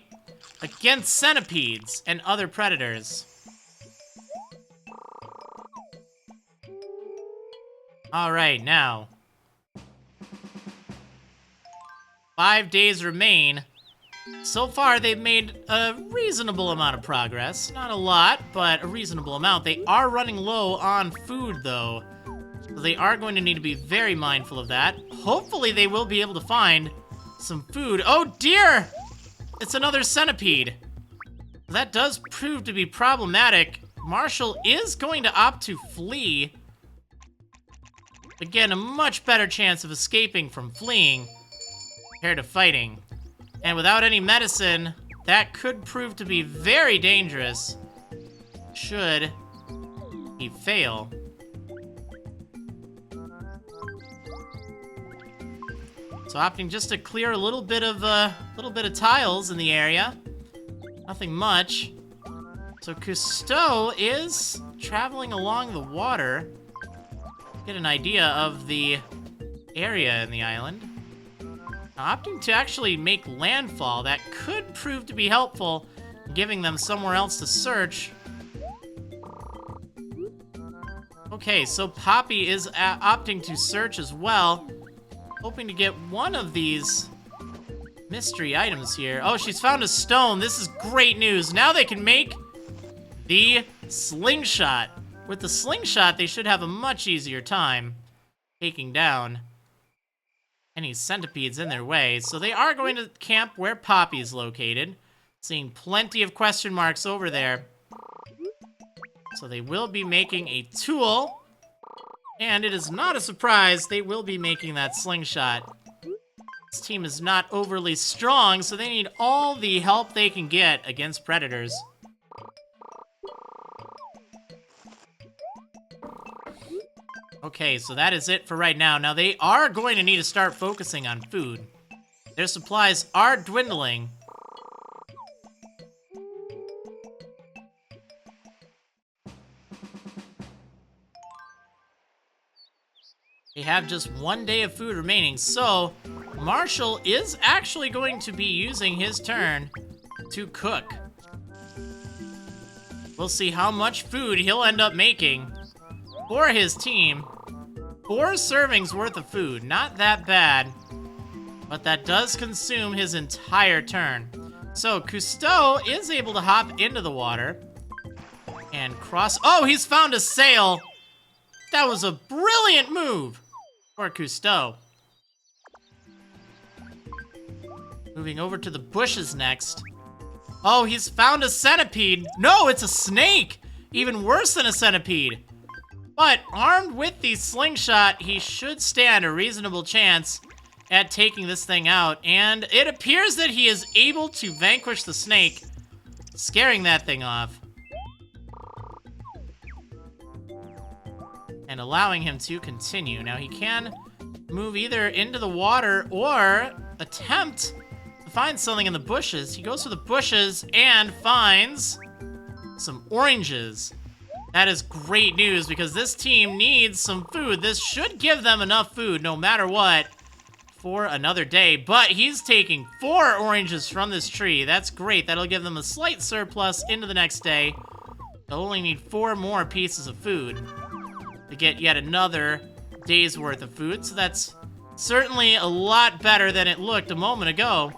against centipedes and other predators. All right, now 5 days remain. So far, they've made a reasonable amount of progress. Not a lot, but a reasonable amount. They are running low on food, though. So they are going to need to be very mindful of that. Hopefully, they will be able to find some food. Oh, dear! It's another centipede. That does prove to be problematic. Marshall is going to opt to flee. Again, a much better chance of escaping from fleeing compared to fighting. And without any medicine, that could prove to be very dangerous should he fail. So opting just to clear a little bit of tiles in the area. Nothing much. So Cousteau is traveling along the water. Get an idea of the area in the island. Now, opting to actually make landfall, that could prove to be helpful, giving them somewhere else to search. Okay, so Poppy is opting to search as well, hoping to get one of these mystery items here. Oh, she's found a stone. This is great news. Now they can make the slingshot. With the slingshot, they should have a much easier time taking down any centipedes in their way. So they are going to camp where Poppy is located. Seeing plenty of question marks over there. So they will be making a tool. And it is not a surprise, they will be making that slingshot. This team is not overly strong, so they need all the help they can get against predators. Okay, so that is it for right now. Now, they are going to need to start focusing on food. Their supplies are dwindling. They have just 1 day of food remaining, so Marshall is actually going to be using his turn to cook. We'll see how much food he'll end up making for his team. 4 servings worth of food, not that bad, but that does consume his entire turn. So Cousteau is able to hop into the water and cross. Oh, he's found a sail. That was a brilliant move for Cousteau. Moving over to the bushes next. Oh, he's found a centipede. No, it's a snake. Even worse than a centipede. But armed with the slingshot, he should stand a reasonable chance at taking this thing out. And it appears that he is able to vanquish the snake, scaring that thing off. And allowing him to continue. Now, he can move either into the water or attempt to find something in the bushes. He goes for the bushes and finds some oranges. That is great news because this team needs some food. This should give them enough food no matter what for another day. But he's taking 4 oranges from this tree. That's great. That'll give them a slight surplus into the next day. They'll only need 4 more pieces of food to get yet another day's worth of food. So that's certainly a lot better than it looked a moment ago.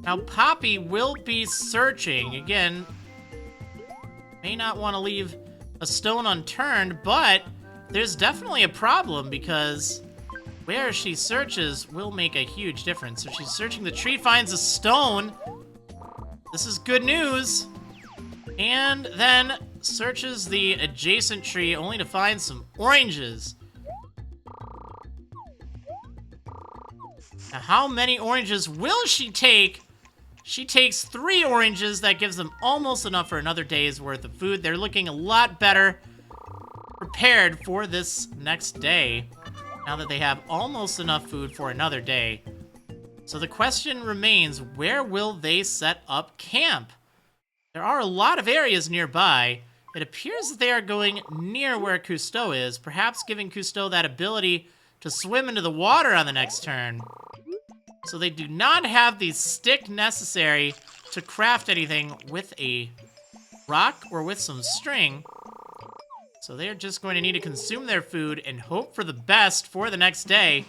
Now Poppy will be searching. Again, may not want to leave a stone unturned, but there's definitely a problem because where she searches will make a huge difference. So she's searching the tree, finds a stone. This is good news. And then searches the adjacent tree only to find some oranges. Now, how many oranges will she take? She takes 3 oranges. That gives them almost enough for another day's worth of food. They're looking a lot better prepared for this next day, now that they have almost enough food for another day. So the question remains, where will they set up camp? There are a lot of areas nearby. It appears that they are going near where Cousteau is, perhaps giving Cousteau that ability to swim into the water on the next turn. So they do not have the stick necessary to craft anything with a rock or with some string. So they're just going to need to consume their food and hope for the best for the next day.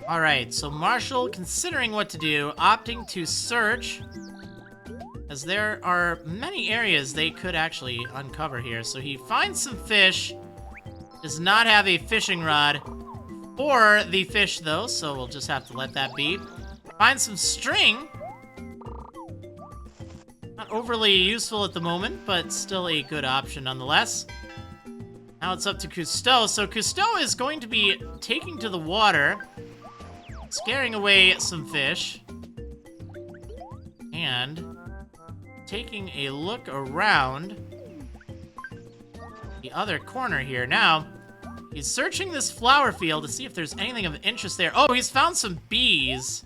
Alright, so Marshall, considering what to do, opting to search, as there are many areas they could actually uncover here. So he finds some fish, does not have a fishing rod for the fish though, so we'll just have to let that be. Finds some string. Not overly useful at the moment, but still a good option nonetheless. Now it's up to Cousteau. So Cousteau is going to be taking to the water, scaring away some fish, and taking a look around the other corner here. Now, he's searching this flower field to see if there's anything of interest there. Oh, he's found some bees.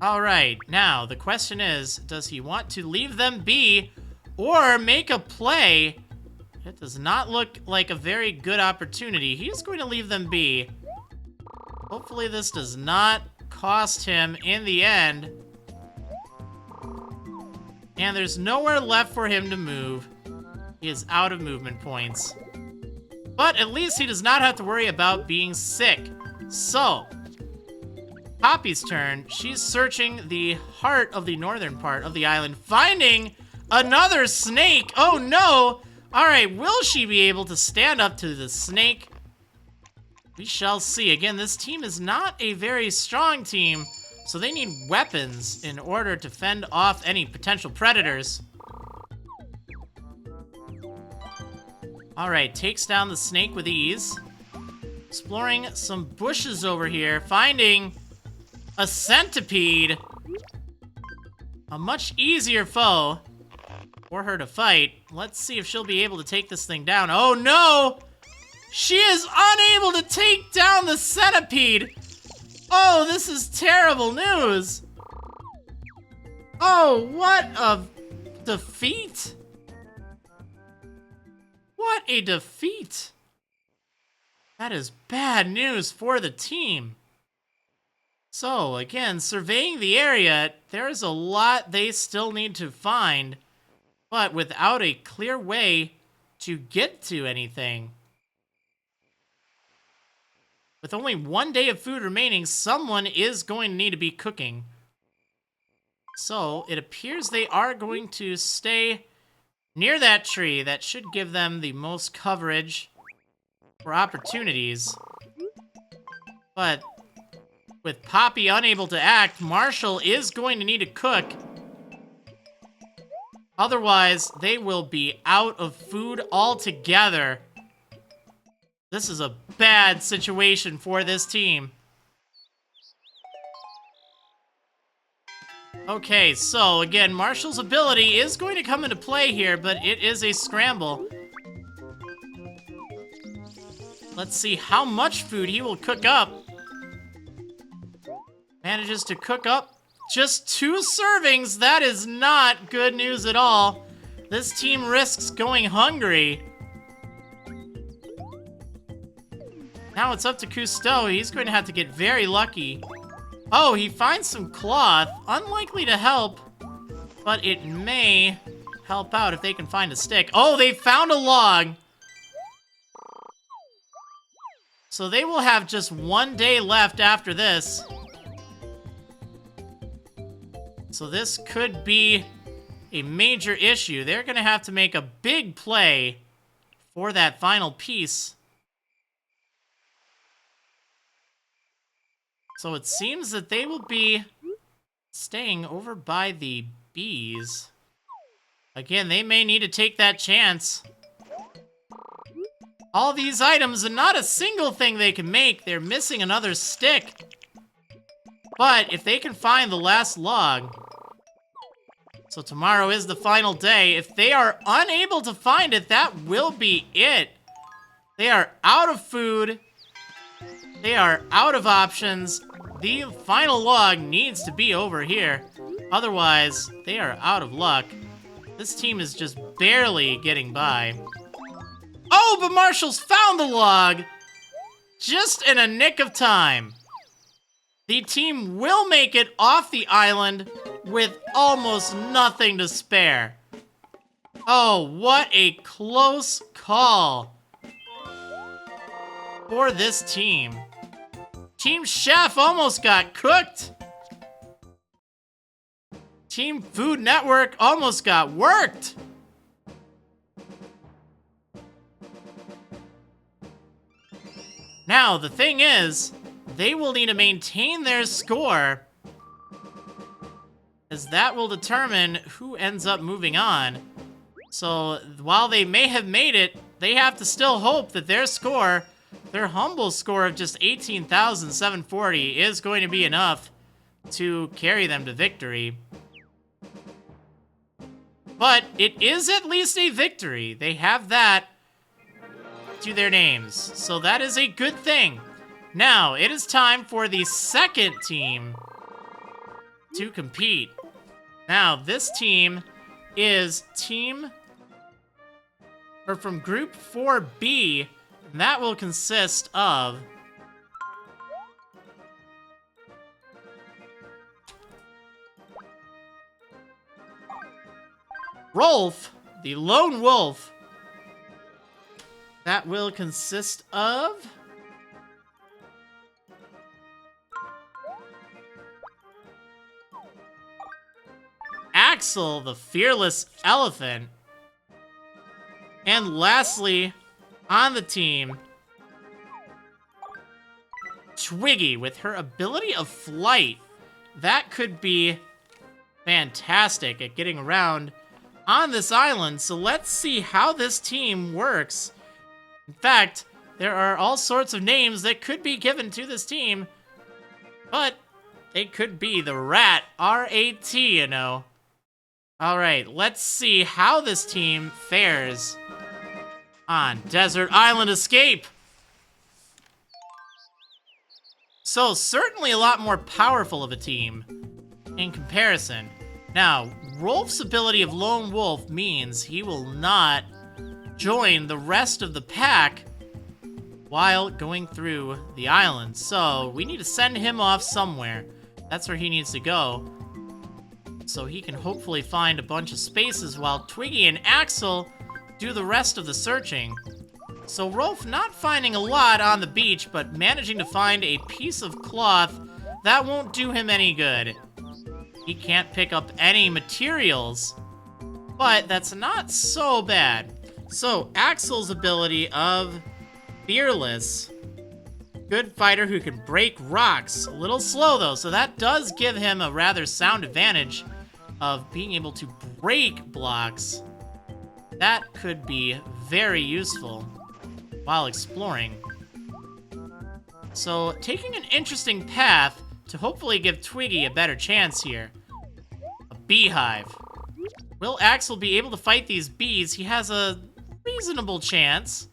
All right, now the question is, does he want to leave them be or make a play? It does not look like a very good opportunity. He's going to leave them be. Hopefully this does not cost him in the end. And there's nowhere left for him to move. He is out of movement points. But at least he does not have to worry about being sick. So, Poppy's turn. She's searching the heart of the northern part of the island, finding Another snake! Oh no! Alright, will she be able to stand up to the snake? We shall see. Again, this team is not a very strong team, so they need weapons in order to fend off any potential predators. Alright, takes down the snake with ease. Exploring some bushes over here, finding a centipede. A much easier foe for her to fight. Let's see if she'll be able to take this thing down. Oh no! She is unable to take down the centipede! Oh, this is terrible news! Oh, what a defeat! What a defeat! That is bad news for the team. So, again, surveying the area, there's a lot they still need to find, but without a clear way to get to anything. With only 1 day of food remaining, someone is going to need to be cooking. So, it appears they are going to stay near that tree. That should give them the most coverage for opportunities. But with Poppy unable to act, Marshall is going to need to cook. Otherwise, they will be out of food altogether. This is a bad situation for this team. Okay, so again, Marshall's ability is going to come into play here, but it is a scramble. Let's see how much food he will cook up. Manages to cook up just 2 servings. That is not good news at all. This team risks going hungry. Now it's up to Cousteau. He's going to have to get very lucky. Oh, he finds some cloth. Unlikely to help, but it may help out if they can find a stick. Oh, they found a log. So they will have just 1 day left after this. So this could be a major issue. They're going to have to make a big play for that final piece. So it seems that they will be staying over by the bees. Again, they may need to take that chance. All these items and not a single thing they can make. They're missing another stick. But if they can find the last log... So tomorrow is the final day. If they are unable to find it, that will be it. They are out of food. They are out of options. The final log needs to be over here. Otherwise, they are out of luck. This team is just barely getting by. Oh, but Marshall's found the log! Just in a nick of time. The team will make it off the island with almost nothing to spare. Oh, what a close call for this team. Team Chef almost got cooked. Team Food Network almost got worked. Now, the thing is, they will need to maintain their score, as that will determine who ends up moving on. So, while they may have made it, they have to still hope that their score, their humble score of just 18,740, is going to be enough to carry them to victory. But it is at least a victory. They have that to their names, so that is a good thing. Now, it is time for the second team to compete. Now, this team is from Group 4B, and that will consist of Rolf, the Lone Wolf. That will consist of Axel, the fearless elephant. And lastly, on the team, Twiggy with her ability of flight. That could be fantastic at getting around on this island. So let's see how this team works. In fact, there are all sorts of names that could be given to this team, but it could be the Rat, R-A-T, you know. All right, let's see how this team fares on Desert Island Escape. So, certainly a lot more powerful of a team in comparison. Now, Rolf's ability of Lone Wolf means he will not join the rest of the pack while going through the island. So, we need to send him off somewhere. That's where he needs to go, so he can hopefully find a bunch of spaces while Twiggy and Axel do the rest of the searching. So Rolf not finding a lot on the beach, but managing to find a piece of cloth that won't do him any good. He can't pick up any materials, but that's not so bad. So Axel's ability of Fearless, good fighter who can break rocks. A little slow though, so that does give him a rather sound advantage of being able to break blocks. That could be very useful while exploring. So, taking an interesting path to hopefully give Twiggy a better chance here. A beehive. Will Axel be able to fight these bees? He has a reasonable chance.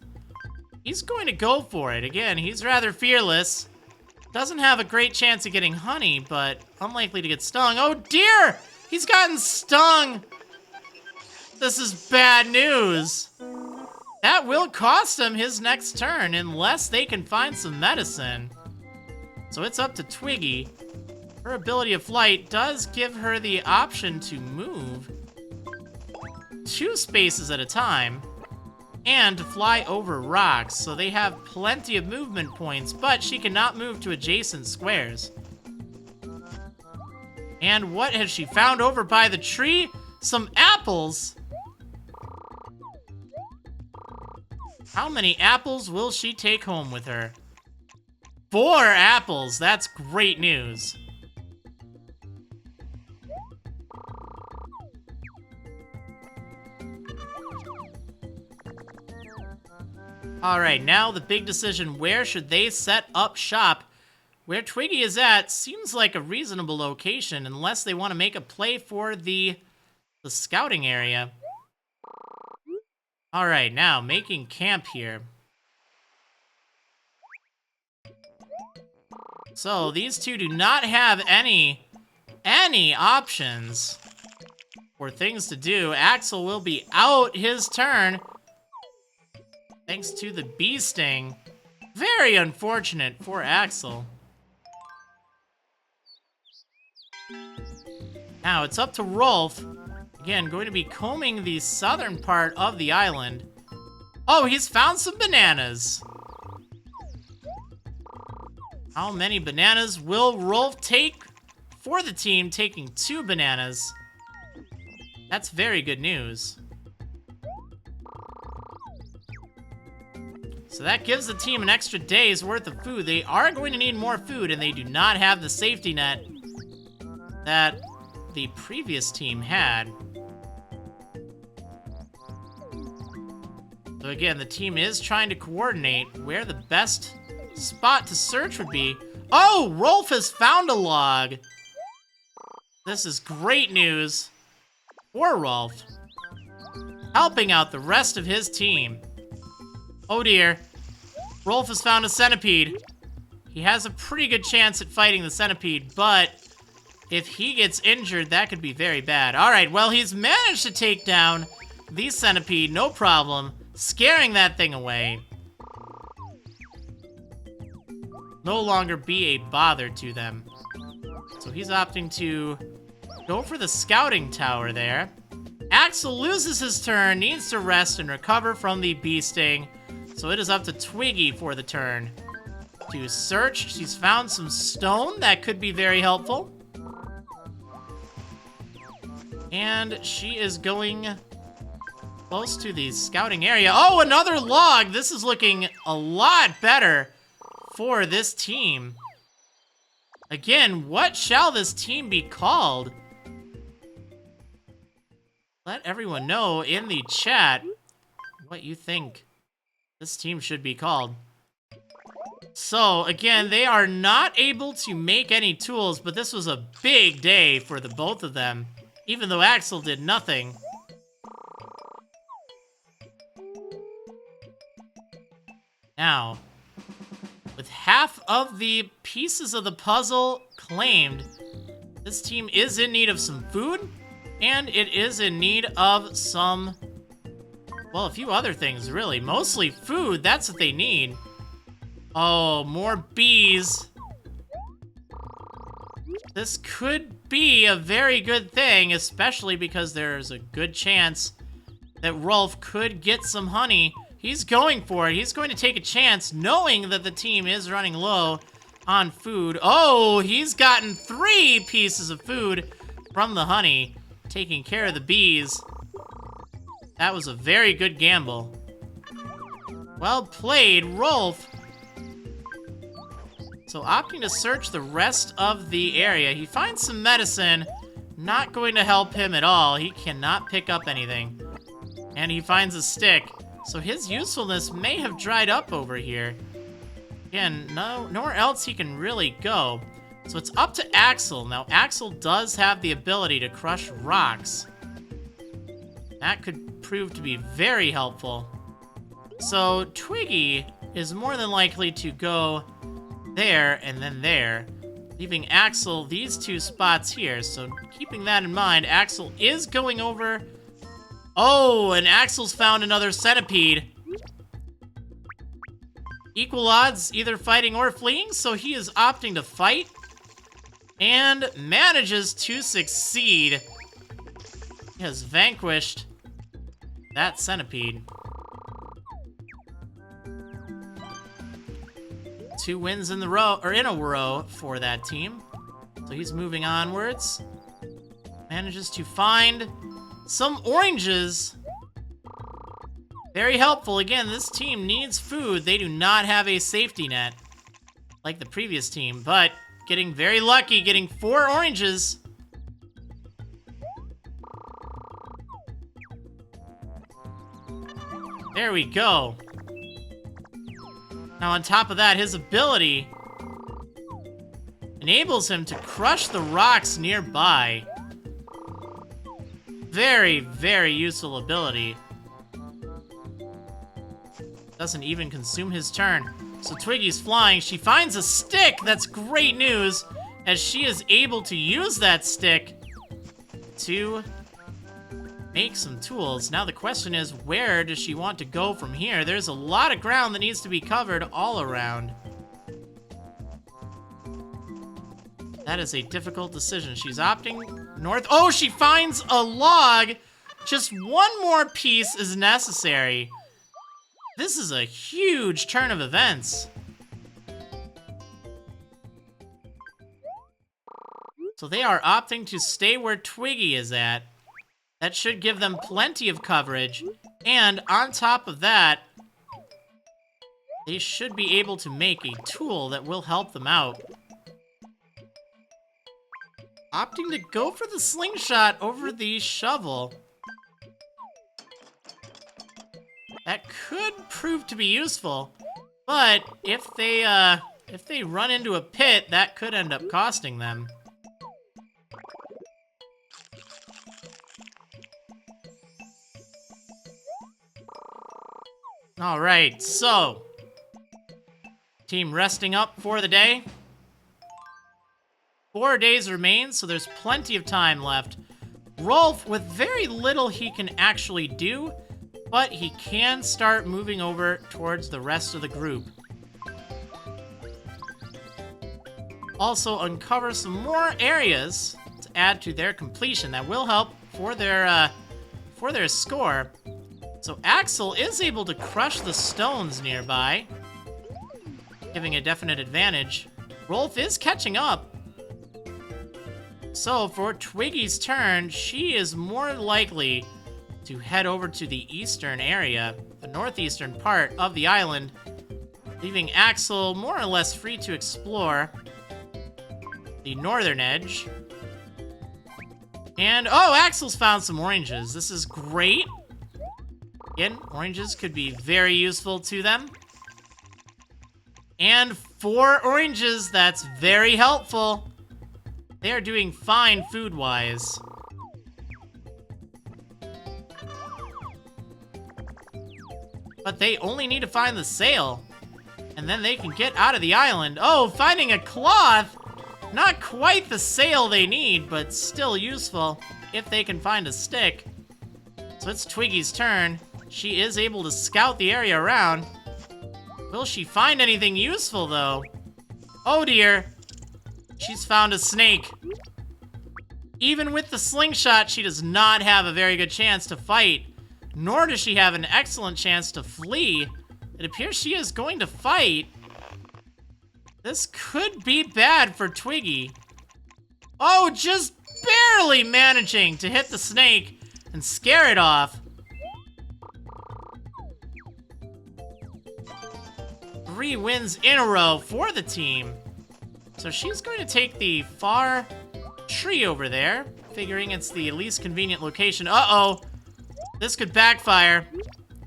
He's going to go for it. Again, he's rather fearless. Doesn't have a great chance of getting honey, but unlikely to get stung. Oh dear! He's gotten stung! This is bad news. That will cost him his next turn unless they can find some medicine. So it's up to Twiggy. Her ability of flight does give her the option to move 2 spaces at a time and to fly over rocks, so they have plenty of movement points, but she cannot move to adjacent squares. And what has she found over by the tree? Some apples. How many apples will she take home with her? 4 apples. That's great news. Alright, now the big decision. Where should they set up shop? Where Twiggy is at seems like a reasonable location, unless they want to make a play for the scouting area. Alright, now making camp here. So these two do not have any options for things to do. Axel will be out his turn, thanks to the bee sting. Very unfortunate for Axel. Now it's up to Rolf. Again, going to be combing the southern part of the island. Oh, he's found some bananas. How many bananas will Rolf take for the team? Taking 2 bananas. That's very good news. So that gives the team an extra day's worth of food. They are going to need more food, and they do not have the safety net that the previous team had. So again, the team is trying to coordinate where the best spot to search would be. Oh, Rolf has found a log. This is great news for Rolf, helping out the rest of his team. Oh dear, Rolf has found a centipede. He has a pretty good chance at fighting the centipede, but if he gets injured, that could be very bad. All right, well, he's managed to take down the centipede, no problem, scaring that thing away. No longer be a bother to them. So he's opting to go for the scouting tower there. Axel loses his turn, needs to rest and recover from the bee sting. So it is up to Twiggy for the turn to search. She's found some stone that could be very helpful. And she is going close to the scouting area. Oh, another log! This is looking a lot better for this team. Again, what shall this team be called? Let everyone know in the chat what you think this team should be called. So, again, they are not able to make any tools, but this was a big day for the both of them, even though Axel did nothing. Now, with half of the pieces of the puzzle claimed, this team is in need of some food, and it is in need of some, well, a few other things, really. Mostly food, that's what they need. Oh, more bees. This could be a very good thing, especially because there's a good chance that Rolf could get some honey. He's going for it. He's going to take a chance, knowing that the team is running low on food. Oh, he's gotten 3 pieces of food from the honey, taking care of the bees. That was a very good gamble. Well played, Rolf. So opting to search the rest of the area, he finds some medicine. Not going to help him at all. He cannot pick up anything. And he finds a stick. So his usefulness may have dried up over here. Again, nowhere else he can really go. So it's up to Axel. Now, Axel does have the ability to crush rocks. That could prove to be very helpful. So Twiggy is more than likely to go there and then there, leaving Axel these 2 spots here. So keeping that in mind, Axel is going over. Oh, and Axel's found another centipede. Equal odds, either fighting or fleeing, so he is opting to fight and manages to succeed. He has vanquished that centipede. 2 wins in a row for that team. So he's moving onwards. Manages to find some oranges. Very helpful. Again, this team needs food. They do not have a safety net like the previous team, but getting very lucky, getting 4 oranges. There we go. Now, on top of that, his ability enables him to crush the rocks nearby. Very, very useful ability. Doesn't even consume his turn. So Twiggy's flying. She finds a stick. That's great news, as she is able to use that stick to make some tools. Now the question is, where does she want to go from here? There's a lot of ground that needs to be covered all around. That is a difficult decision. She's opting north. Oh, she finds a log. Just 1 more piece is necessary. This is a huge turn of events. So they are opting to stay where Twiggy is at. That should give them plenty of coverage. And on top of that, they should be able to make a tool that will help them out. Opting to go for the slingshot over the shovel. That could prove to be useful, but if they run into a pit, that could end up costing them. All right, so team resting up for the day. 4 days remain, so there's plenty of time left. Rolf, with very little he can actually do, but he can start moving over towards the rest of the group. Also uncover some more areas to add to their completion that will help for their score. So Axel is able to crush the stones nearby, giving a definite advantage. Rolf is catching up. So for Twiggy's turn, she is more likely to head over to the eastern area, the northeastern part of the island, leaving Axel more or less free to explore the northern edge. And, oh, Axel's found some oranges. This is great. Again, oranges could be very useful to them. And 4 oranges, that's very helpful. They are doing fine food-wise. But they only need to find the sail, and then they can get out of the island. Oh, finding a cloth! Not quite the sail they need, but still useful if they can find a stick. So it's Twiggy's turn. She is able to scout the area around. Will she find anything useful, though? Oh dear. She's found a snake. Even with the slingshot, she does not have a very good chance to fight, nor does she have an excellent chance to flee. It appears she is going to fight. This could be bad for Twiggy. Oh, just barely managing to hit the snake and scare it off. 3 wins in a row for the team. So she's going to take the far tree over there, figuring it's the least convenient location. Uh-oh. This could backfire.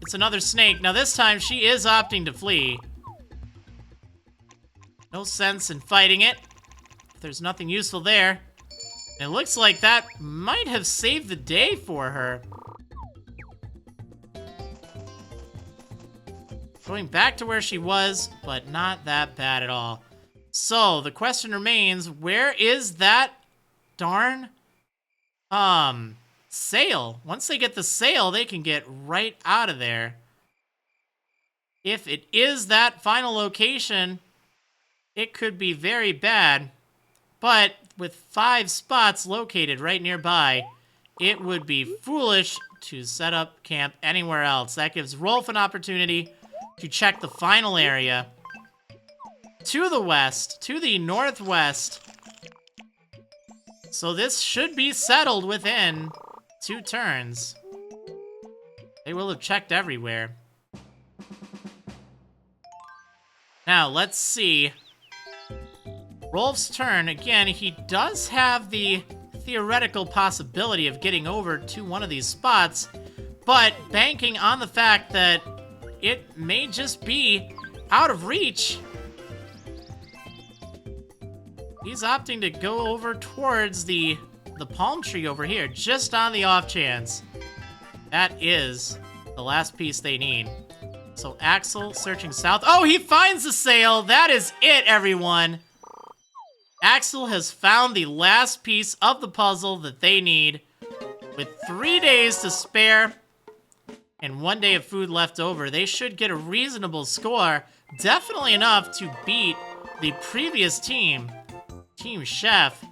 It's another snake. Now this time she is opting to flee. No sense in fighting it. There's nothing useful there. It looks like that might have saved the day for her. Going back to where she was, but not that bad at all. So, the question remains, where is that darn, sail? Once they get the sail, they can get right out of there. If it is that final location, it could be very bad. But with 5 spots located right nearby, it would be foolish to set up camp anywhere else. That gives Rolf an opportunity to check the final area. To the west, to the northwest. So this should be settled within 2 turns. They will have checked everywhere. Now, let's see. Rolf's turn. Again, he does have the theoretical possibility of getting over to one of these spots, but banking on the fact that it may just be out of reach, he's opting to go over towards the palm tree over here, just on the off chance. That is the last piece they need. So Axel searching south. Oh, he finds the sail. That is it, everyone. Axel has found the last piece of the puzzle that they need. With 3 days to spare and 1 day of food left over, they should get a reasonable score. Definitely enough to beat the previous team, Team Chef.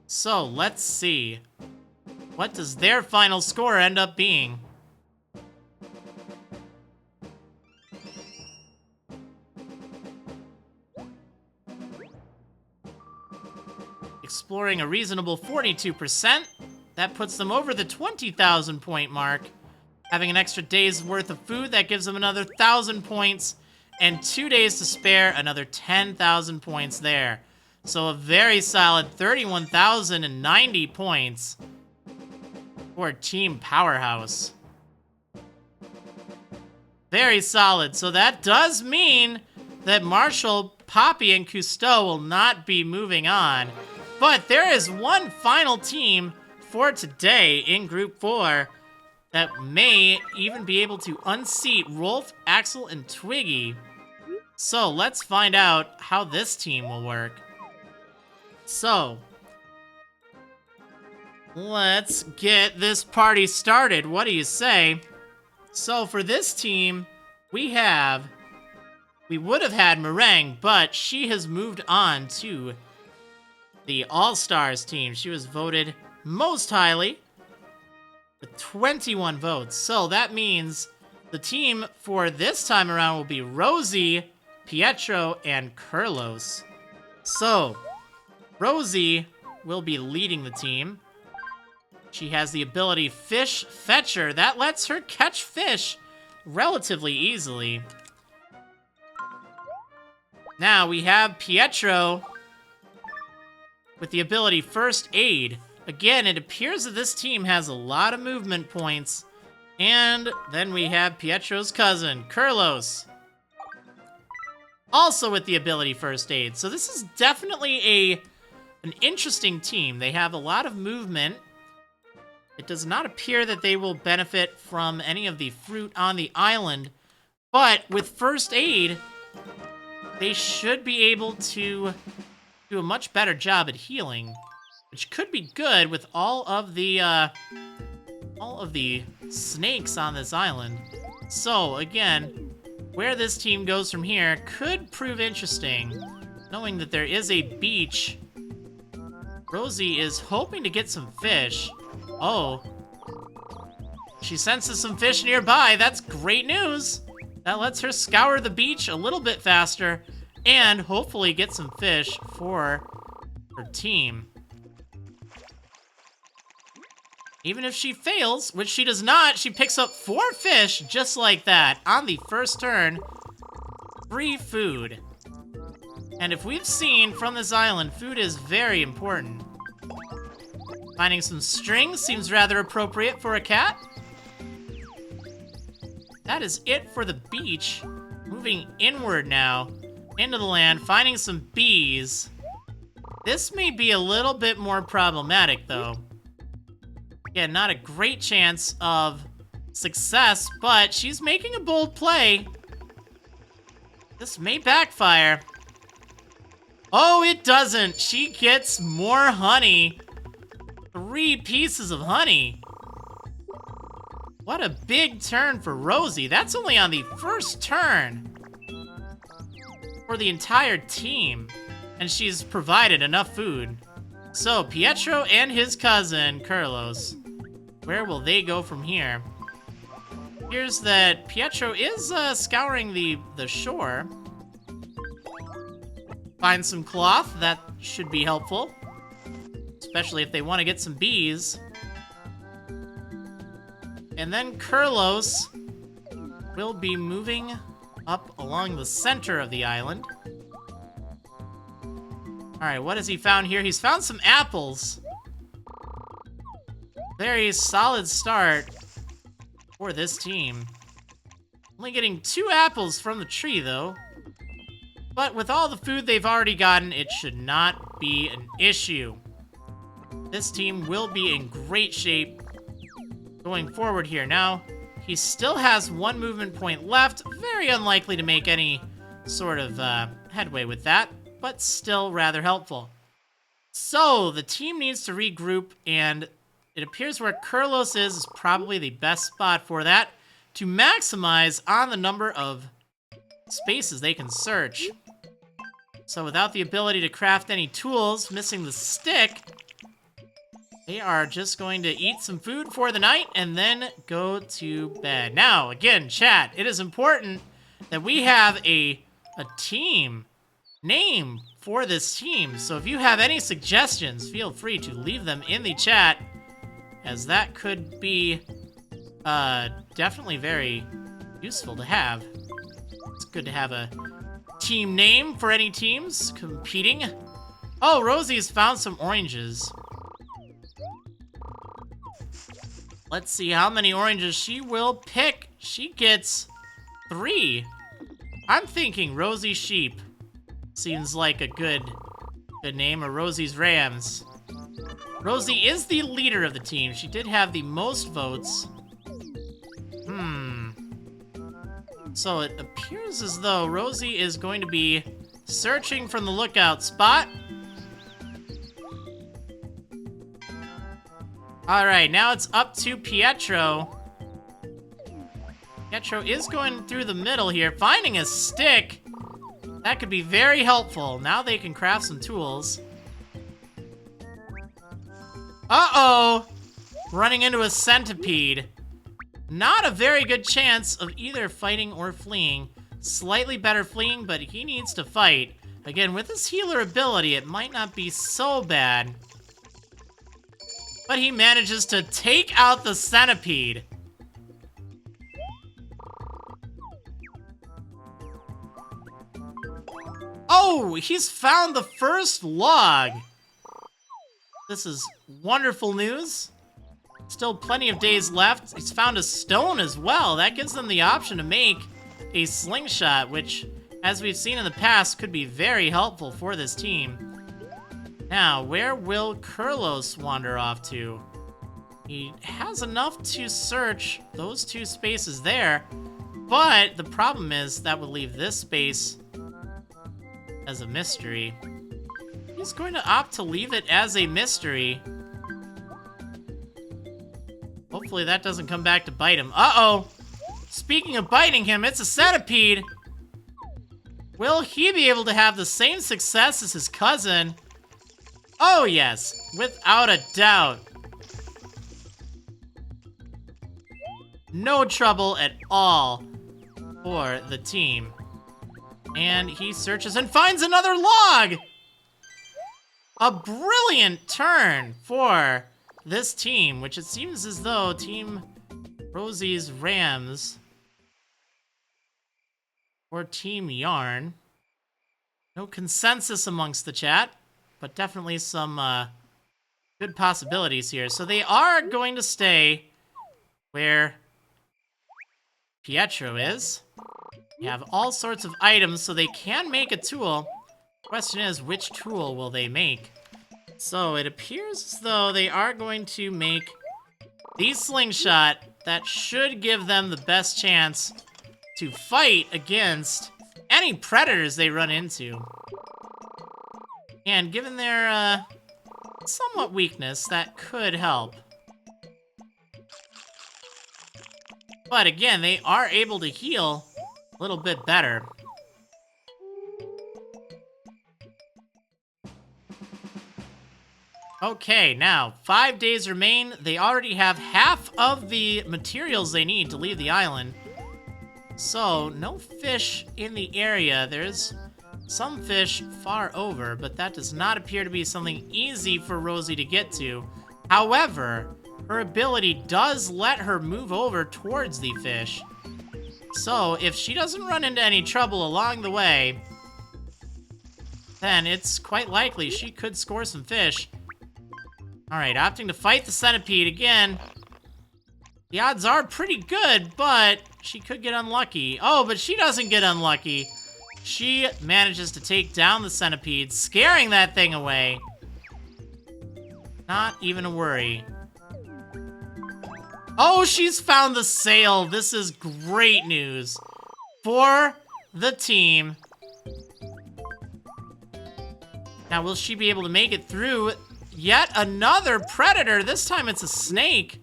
So, let's see. What does their final score end up being? Exploring a reasonable 42%. That puts them over the 20,000 point mark. Having an extra day's worth of food, that gives them another 1,000 points. And 2 days to spare, another 10,000 points there. So a very solid 31,090 points for Team Powerhouse. Very solid. So that does mean that Marshall, Poppy, and Cousteau will not be moving on. But there is one final team for today in Group 4 that may even be able to unseat Rolf, Axel, and Twiggy. So let's find out how this team will work. So, let's get this party started. What do you say? So for this team, we would have had Meringue, but she has moved on to the All-Stars team. She was voted most highly with 21 votes. So that means the team for this time around will be Rosie, Pietro, and Carlos. So, Rosie will be leading the team. She has the ability Fish Fetcher. That lets her catch fish relatively easily. Now we have Pietro with the ability First Aid. Again, it appears that this team has a lot of movement points. And then we have Pietro's cousin, Kurlos, also with the ability First Aid. So this is definitely an interesting team. They have a lot of movement. It does not appear that they will benefit from any of the fruit on the island. But with First Aid, they should be able to do a much better job at healing, which could be good with all of the snakes on this island. So again, where this team goes from here could prove interesting. Knowing that there is a beach, Rosie is hoping to get some fish. Oh, she senses some fish nearby. That's great news. That lets her scour the beach a little bit faster and hopefully get some fish for her team. Even if she fails, which she does not, she picks up 4 fish just like that on the first turn. Free food. And if we've seen from this island, food is very important. Finding some string seems rather appropriate for a cat. That is it for the beach. Moving inward now, into the land, finding some bees. This may be a little bit more problematic, though. Yeah, not a great chance of success, but she's making a bold play. This may backfire. Oh, it doesn't. She gets more honey. 3 pieces of honey. What a big turn for Rosie. That's only on the first turn for the entire team. And she's provided enough food. So, Pietro and his cousin, Kurlos. Where will they go from here? Here's that Pietro is scouring the shore. Find some cloth. That should be helpful. Especially if they want to get some bees. And then Kurlos will be moving up along the center of the island. Alright, what has he found here? He's found some apples. Very solid start for this team. Only getting 2 apples from the tree, though. But with all the food they've already gotten, it should not be an issue. This team will be in great shape going forward here. Now, he still has 1 movement point left. Very unlikely to make any sort of headway with that, but still rather helpful. So, the team needs to regroup, and it appears where Kurlos is probably the best spot for that, to maximize on the number of spaces they can search. So without the ability to craft any tools, missing the stick, they are just going to eat some food for the night and then go to bed. Now, again, chat, it is important that we have a team name for this team. So if you have any suggestions, feel free to leave them in the chat, as that could be definitely very useful to have. It's good to have a team name for any teams competing. Oh, Rosie's found some oranges. Let's see how many oranges she will pick. She gets 3. I'm thinking Rosie Sheep seems like a good name, or Rosie's Rams. Rosie is the leader of the team. She did have the most votes. So it appears as though Rosie is going to be searching from the lookout spot. Alright, now it's up to Pietro. Pietro is going through the middle here, finding a stick. That could be very helpful. Now they can craft some tools. Uh-oh! Running into a centipede. Not a very good chance of either fighting or fleeing. Slightly better fleeing, but he needs to fight. Again, with his healer ability, it might not be so bad. But he manages to take out the centipede. Oh, he's found the first log. This is wonderful news. Still plenty of days left. He's found a stone as well. That gives them the option to make a slingshot, which, as we've seen in the past, could be very helpful for this team. Now, where will Kurlos wander off to? He has enough to search those two spaces there, but the problem is that would leave this space as a mystery. He's going to opt to leave it as a mystery. Hopefully that doesn't come back to bite him. Uh-oh! Speaking of biting him, it's a centipede! Will he be able to have the same success as his cousin? Oh yes, without a doubt. No trouble at all for the team. And he searches and finds another log! A brilliant turn for this team, which it seems as though Team Rosie's Rams or Team Yarn. No consensus amongst the chat, but definitely some good possibilities here. So they are going to stay where Pietro is. You have all sorts of items, so they can make a tool. Question is, which tool will they make? So it appears as though they are going to make the slingshot that should give them the best chance to fight against any predators they run into. And given their somewhat weakness, that could help. But again, they are able to heal a little bit better. Okay, now, 5 days remain. They already have half of the materials they need to leave the island. So, no fish in the area. There's some fish far over, but that does not appear to be something easy for Rosie to get to. However, her ability does let her move over towards the fish. So, if she doesn't run into any trouble along the way, then it's quite likely she could score some fish. Alright, opting to fight the centipede again. The odds are pretty good, but she could get unlucky. Oh, but she doesn't get unlucky. She manages to take down the centipede, scaring that thing away. Not even a worry. Oh, she's found the sail. This is great news for the team. Now, will she be able to make it through yet another predator? This time it's a snake.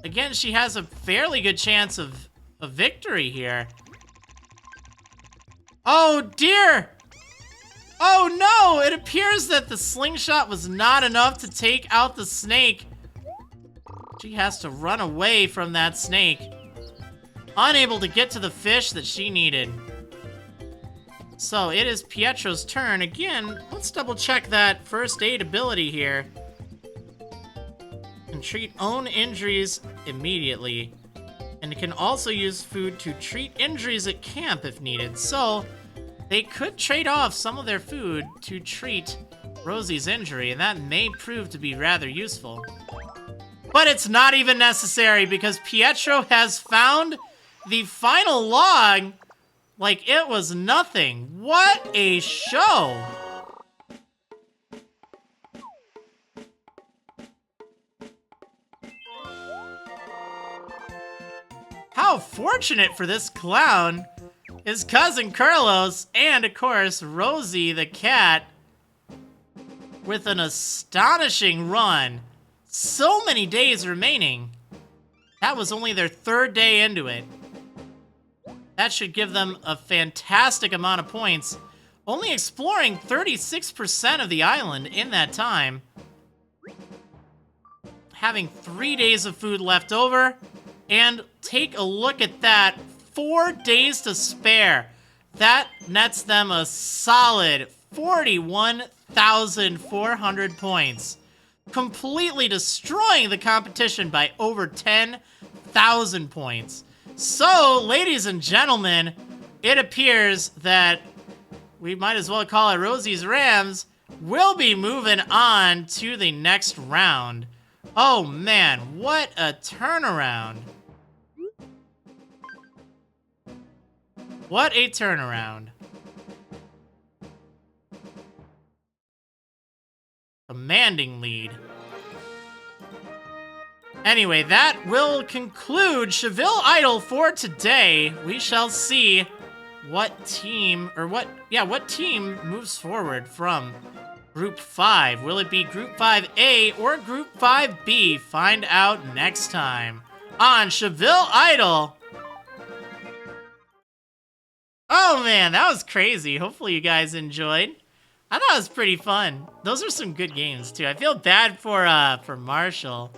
Again, she has a fairly good chance of a victory here. Oh, dear. Oh, no. It appears that the slingshot was not enough to take out the snake. She has to run away from that snake, unable to get to the fish that she needed. So it is Pietro's turn. Again, let's double check that first aid ability here. Can treat own injuries immediately. And it can also use food to treat injuries at camp if needed. So they could trade off some of their food to treat Rosie's injury, and that may prove to be rather useful. But it's not even necessary because Pietro has found the final log like it was nothing. What a show! How fortunate for this clown, his cousin Carlos, and of course Rosie the cat with an astonishing run. So many days remaining. That was only their third day into it. That should give them a fantastic amount of points. Only exploring 36% of the island in that time. Having 3 days of food left over. And take a look at that. 4 days to spare. That nets them a solid 41,400 points, completely destroying the competition by over 10,000 points. So, ladies and gentlemen, it appears that we might as well call it Rosie's Rams. We'll be moving on to the next round. Oh man, what a turnaround. What a turnaround. Commanding lead. Anyway, that will conclude Tchville Idol for today. We shall see what team moves forward from Group 5. Will it be Group 5A or Group 5B? Find out next time on Tchville Idol. Oh man, that was crazy. Hopefully you guys enjoyed. I thought it was pretty fun. Those are some good games too. I feel bad for Marshall.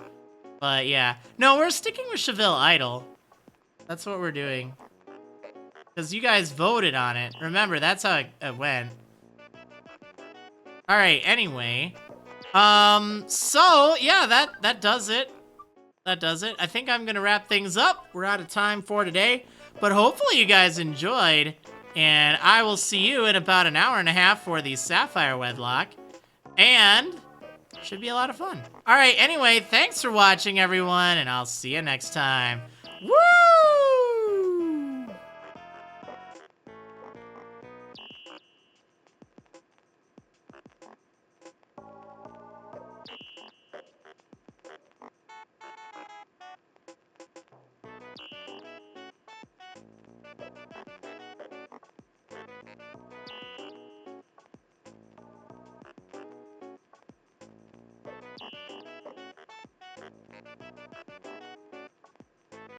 But yeah. No, we're sticking with Tchville Idol. That's what we're doing. Because you guys voted on it. Remember, that's how it went. Alright, anyway. So, yeah, that does it. That does it. I think I'm gonna wrap things up. We're out of time for today. But hopefully you guys enjoyed. And I will see you in about an hour and a half for the Sapphire Wedlock. And should be a lot of fun. Alright, anyway, thanks for watching, everyone. And I'll see you next time. Woo!